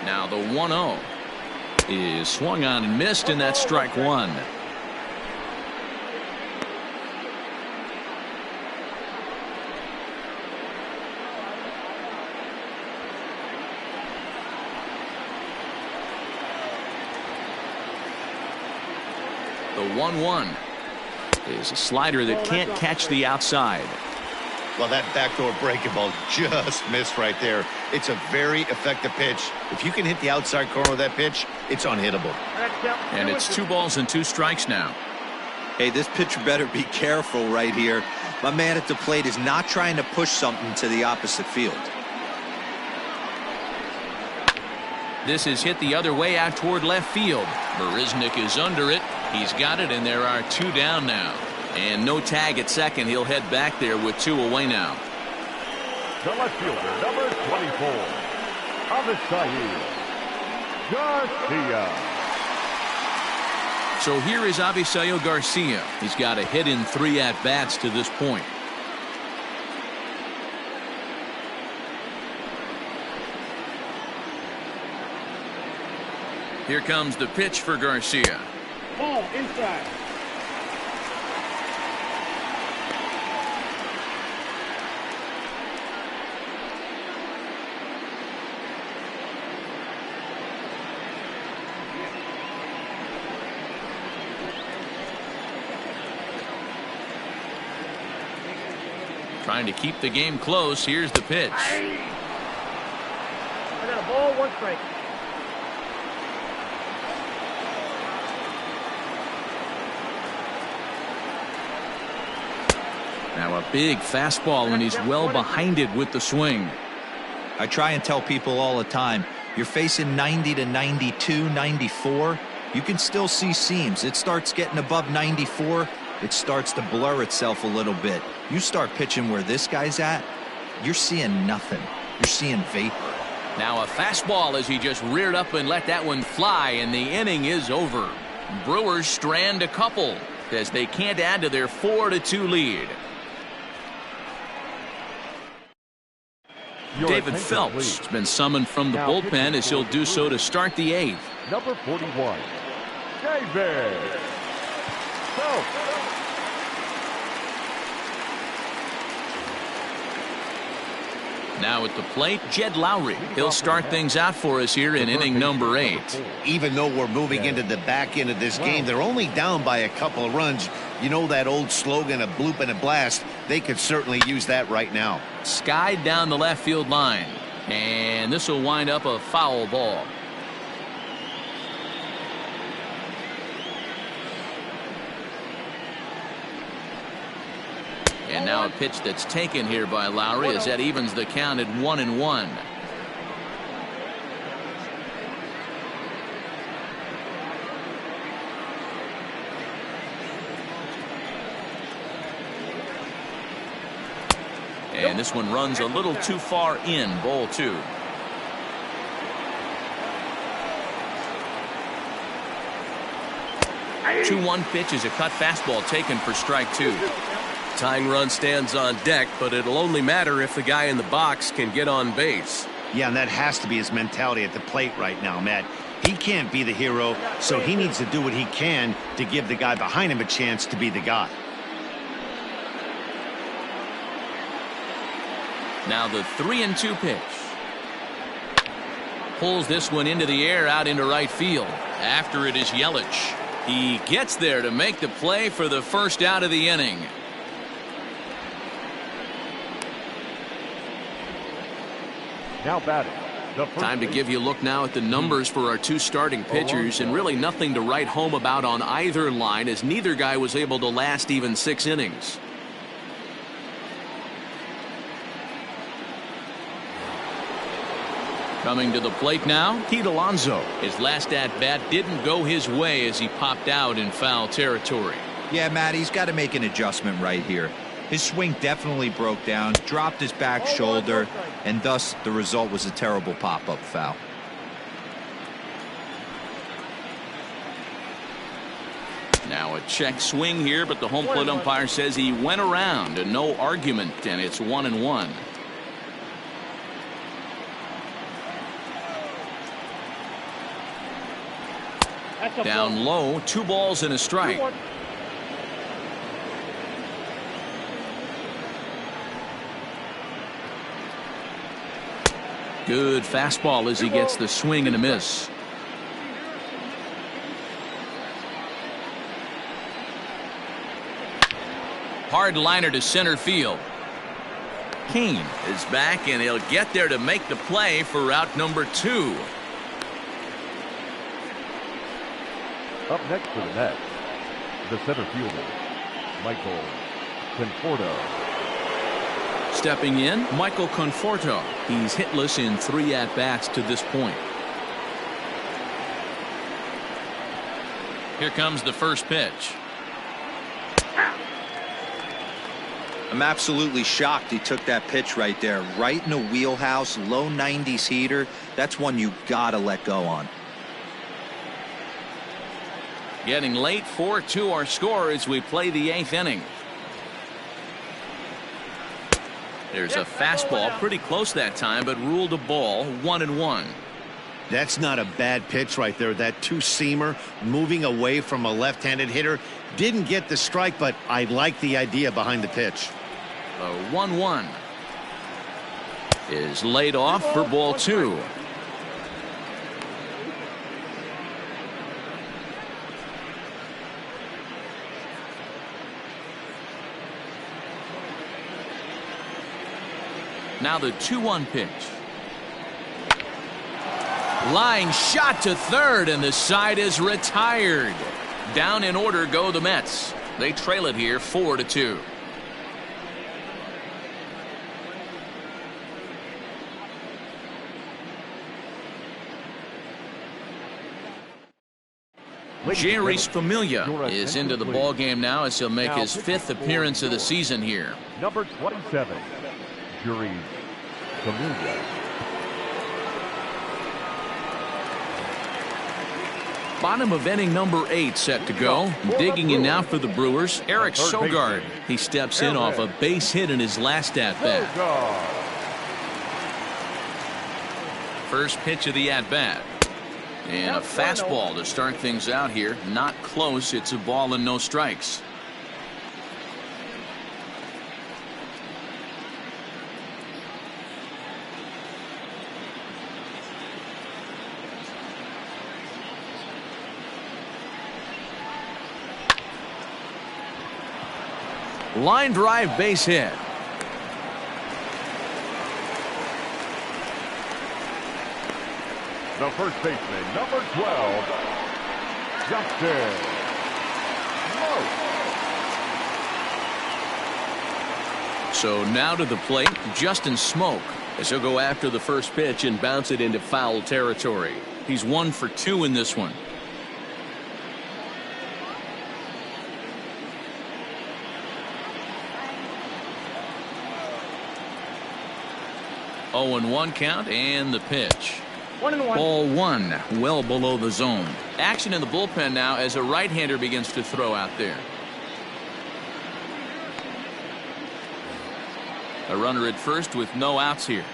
Now the 1-0 is swung on and missed, and that's strike one. The 1-1 is a slider that can't catch the outside. Well, that backdoor breaking ball just missed right there. It's a very effective pitch. If you can hit the outside corner of that pitch, it's unhittable. And it's 2 balls and 2 strikes now. Hey, this pitcher better be careful right here. My man at the plate is not trying to push something to the opposite field. This is hit the other way out toward left field. Marisnick is under it. He's got it, and there are 2 down now. And no tag at second. He'll head back there with 2 away now. The left fielder, number 24, Avisail Garcia. So here is Avisail Garcia. He's got a hit in 3 at-bats to this point. Here comes the pitch for Garcia. Ball, inside. Trying to keep the game close. Here's the pitch. I got a ball, 1 strike. Now a big fastball, and he's well behind it with the swing. I try and tell people all the time, you're facing 90 to 92, 94. You can still see seams. It starts getting above 94. It starts to blur itself a little bit. You start pitching where this guy's at, you're seeing nothing. You're seeing vapor. Now a fastball as he just reared up and let that one fly, and the inning is over. Brewers strand a couple as they can't add to their 4-2 lead. David Phelps has been summoned from the bullpen as he'll do so to start the 8th. Number 41, David Phelps. Now at the plate, Jed Lowry. He'll start things out for us here in inning number 8. Even though we're moving into the back end of this game, they're only down by a couple of runs. You know that old slogan, a bloop and a blast? They could certainly use that right now. Skied down the left field line. And this will wind up a foul ball. And now a pitch that's taken here by Lowry as that evens the count at 1-1. And this one runs a little too far in, ball 2. Two 1 pitch is a cut fastball taken for strike 2. Tying run stands on deck, but it'll only matter if the guy in the box can get on base. Yeah, and that has to be his mentality at the plate right now, Matt. He can't be the hero, so he needs to do what he can to give the guy behind him a chance to be the guy. Now the 3-2 pitch. Pulls this one into the air out into right field. After it is Yelich. He gets there to make the play for the first out of the inning. Now batting. Time to give you a look now at the numbers for our 2 starting pitchers, and really nothing to write home about on either line, as neither guy was able to last even 6 innings. Coming to the plate now, Pete Alonso. His last at-bat didn't go his way as he popped out in foul territory. Yeah, Matt, he's got to make an adjustment right here. His swing definitely broke down, dropped his back shoulder, and thus the result was a terrible pop-up foul. Now a check swing here, but the home plate umpire says he went around and no argument, and it's 1-1. Down low, 2 balls and a strike. Good fastball as he gets the swing and a miss. Hard liner to center field. Kane is back, and he'll get there to make the play for out number 2. Up next for the Mets, the center fielder, Michael Conforto. Stepping in, Michael Conforto. He's hitless in 3 at-bats to this point. Here comes the first pitch. I'm absolutely shocked he took that pitch right there. Right in the wheelhouse, low 90s heater. That's one you gotta let go on. Getting late, 4-2 our score as we play the 8th inning. There's a fastball pretty close that time, but ruled a ball, 1-1. That's not a bad pitch right there. That 2-seamer moving away from a left-handed hitter. Didn't get the strike, but I like the idea behind the pitch. A 1-1 is laid off for ball 2. Now the 2-1 pitch. Line shot to third, and the side is retired. Down in order go the Mets. They trail it here 4-2. Jerry's Familia is into the ball game now as he'll make his 5th appearance of the season here. Number 27, Jerry's Familia. Bottom of inning number 8 set to go. Digging in now for the Brewers, Eric Sogard. He steps in off a base hit in his last at-bat. First pitch of the at-bat. And a fastball to start things out here. Not close. It's a ball and no strikes. Line drive base hit. The first baseman, number 12, Justin Smoke. So now to the plate, Justin Smoke, as he'll go after the first pitch and bounce it into foul territory. He's 1 for 2 in this one. Oh, and 1 count, and the pitch. 1-1. Ball 1, well below the zone. Action in the bullpen now as a right-hander begins to throw out there. A runner at first with no outs here.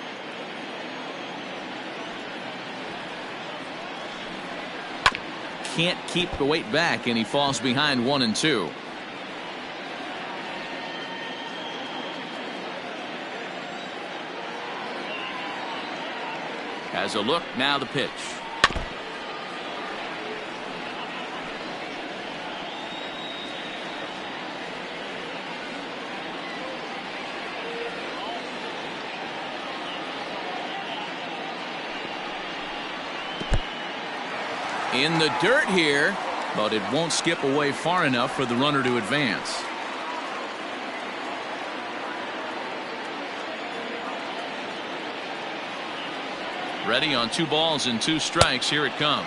Can't keep the weight back, and he falls behind 1-2. Has a look, now the pitch. In the dirt here, but it won't skip away far enough for the runner to advance. Ready on 2 balls and 2 strikes. Here it comes.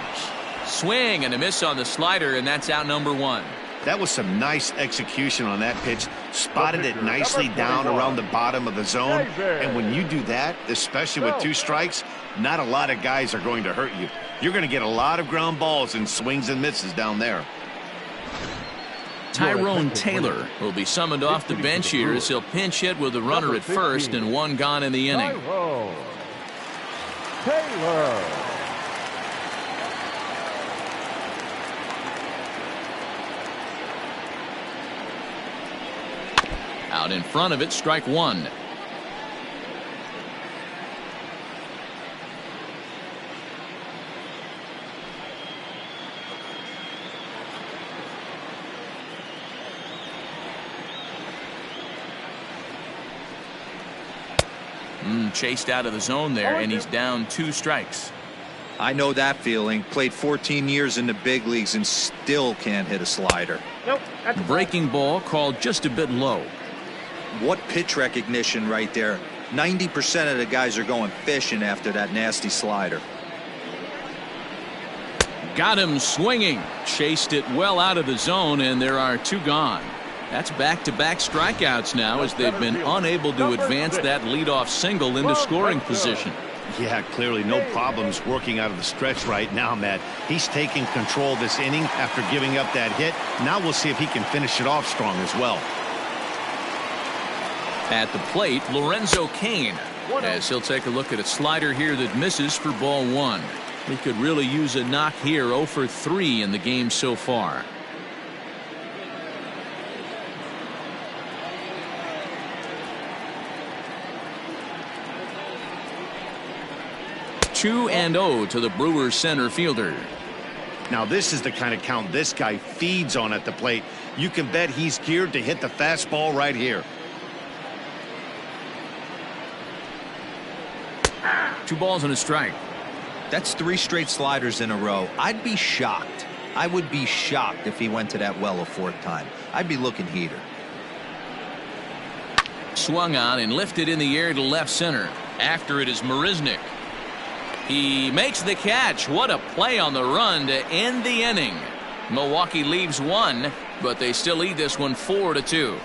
Swing and a miss on the slider, and that's out number 1. That was some nice execution on that pitch. Spotted it nicely down around the bottom of the zone. And when you do that, especially with 2 strikes, not a lot of guys are going to hurt you. You're going to get a lot of ground balls and swings and misses down there. Tyrone Taylor will be summoned off the bench here as he'll pinch hit with a runner at first and 1 gone in the inning. Taylor. Out in front of it, strike 1. Chased out of the zone there, and he's down 2 strikes. I know that feeling. Played 14 years in the big leagues and still can't hit a slider. Nope. Breaking ball called just a bit low. What pitch recognition right there. 90% of the guys are going fishing after that nasty slider. Got him swinging. Chased it well out of the zone, and there are 2 gone. That's back-to-back strikeouts now as they've been unable to advance that leadoff single into scoring position. Yeah, clearly no problems working out of the stretch right now, Matt. He's taking control this inning after giving up that hit. Now we'll see if he can finish it off strong as well. At the plate, Lorenzo Cain, as he'll take a look at a slider here that misses for ball 1. He could really use a knock here. 0 for 3 in the game so far. Two and 0 to the Brewers center fielder. Now this is the kind of count this guy feeds on at the plate. You can bet he's geared to hit the fastball right here. 2 balls and a strike. That's 3 straight sliders in a row. I'd be shocked. I would be shocked if he went to that well a 4th time. I'd be looking heater. Swung on and lifted in the air to left center. After it is Marisnick. He makes the catch. What a play on the run to end the inning. Milwaukee leaves 1, but they still lead this one 4-2.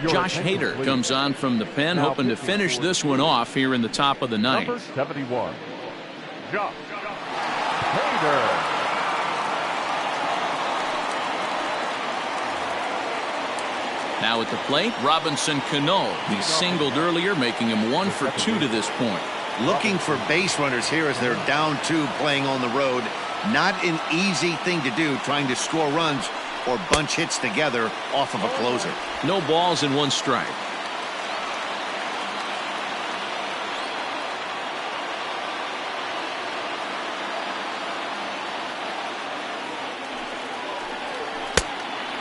Josh Hader comes on from the pen, hoping to finish this one off here in the top of the 9th. Number 71, Josh Hader. Now at the plate, Robinson Cano. He singled earlier, making him 1 for 2 to this point. Looking for base runners here as they're down 2 playing on the road. Not an easy thing to do, trying to score runs or bunch hits together off of a closer. No balls and 1 strike.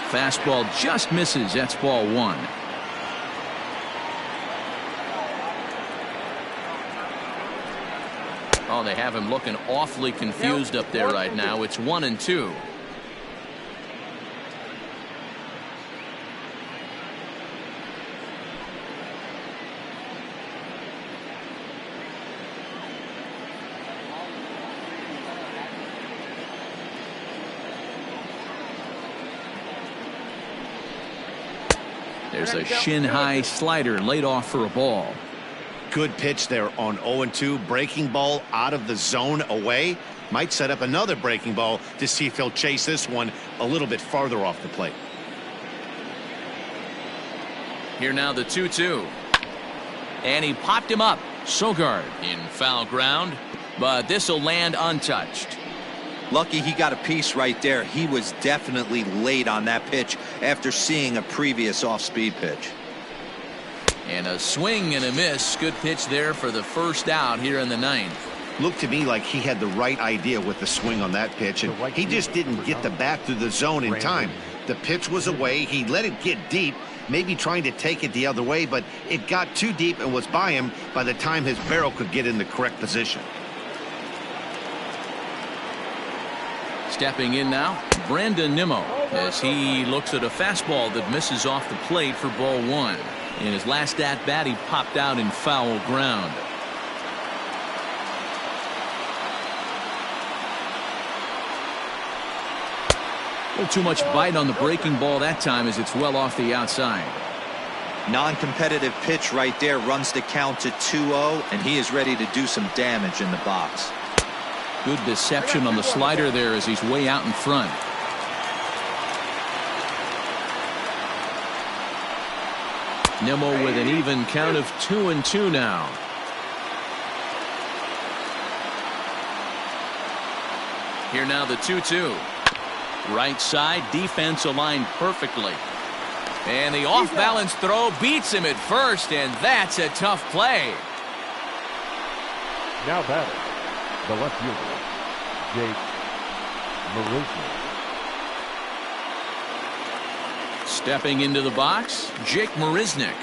Fastball just misses. That's ball one. Oh, they have him looking awfully confused up there right now. It's 1-2. There's a shin-high slider laid off for a ball. Good pitch there on 0-2. Breaking ball out of the zone away. Might set up another breaking ball to see if he'll chase this one a little bit farther off the plate. Here now the 2-2. And he popped him up. Sogard in foul ground, but this will land untouched. Lucky he got a piece right there. He was definitely late on that pitch after seeing a previous off-speed pitch. And a swing and a miss. Good pitch there for the first out here in the ninth. Looked to me like he had the right idea with the swing on that pitch, and he just didn't get the bat through the zone in time. The pitch was away. He let it get deep, maybe trying to take it the other way, but it got too deep and was by him by the time his barrel could get in the correct position. Stepping in now, Brandon Nimmo, as he looks at a fastball that misses off the plate for ball one. In his last at-bat, he popped out in foul ground. A little too much bite on the breaking ball that time as it's well off the outside. Non-competitive pitch right there, runs the count to 2-0, and he is ready to do some damage in the box. Good deception on the slider there as he's way out in front. Nimmo with an even count of 2-2 now. Here now the 2-2. Right side, defense aligned perfectly. And the off-balance throw beats him at first, and that's a tough play. Now batting, the left fielder, Jake Marisnik. Stepping into the box, Jake Marisnik.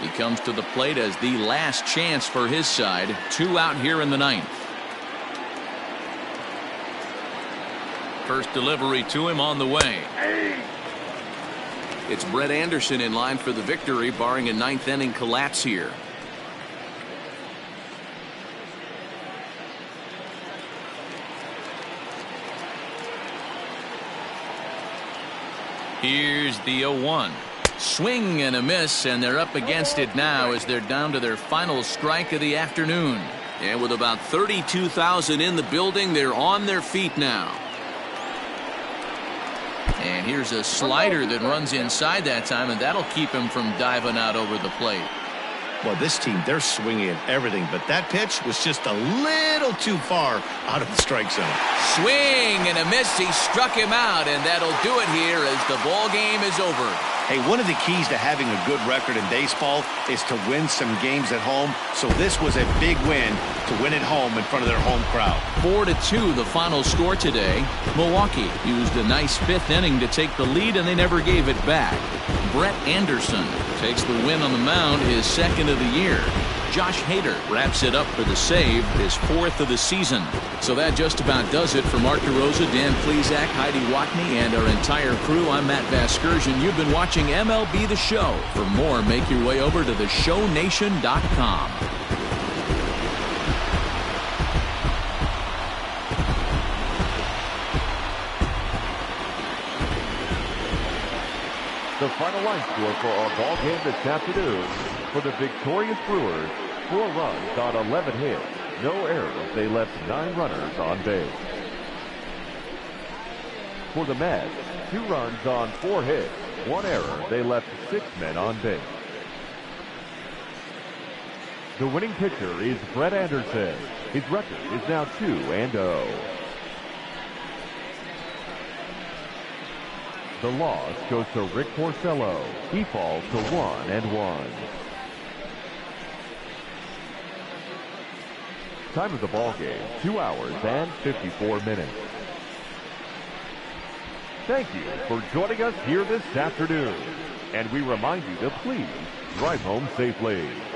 He comes to the plate as the last chance for his side. 2 out here in the ninth. First delivery to him on the way. It's Brett Anderson in line for the victory, barring a ninth inning collapse here. Here's the 0-1. Swing and a miss, and they're up against it now as they're down to their final strike of the afternoon. And with about 32,000 in the building, they're on their feet now. And here's a slider that runs inside that time, and that'll keep him from diving out over the plate. Well, this team, they're swinging at everything, but that pitch was just a little too far out of the strike zone. Swing and a miss. He struck him out, and that'll do it here as the ball game is over. Hey, one of the keys to having a good record in baseball is to win some games at home. So this was a big win to win at home in front of their home crowd. 4-2 the final score today. Milwaukee used a nice fifth inning to take the lead, and they never gave it back. Brett Anderson takes the win on the mound, his second of the year. Josh Hader wraps it up for the save, his 4th of the season. So that just about does it for Mark DeRosa, Dan Plesac, Heidi Watney, and our entire crew. I'm Matt Vasgersian. You've been watching MLB The Show. For more, make your way over to theshownation.com. The final line score for our ball game this afternoon. For the victorious Brewers, 4 runs on 11 hits, no errors. They left 9 runners on base. For the Mets, 2 runs on 4 hits, 1 error. They left 6 men on base. The winning pitcher is Brett Anderson. His record is now 2-0. The loss goes to Rick Porcello. He falls to 1-1. Time of the ball game, 2 hours and 54 minutes. Thank you for joining us here this afternoon. And we remind you to please drive home safely.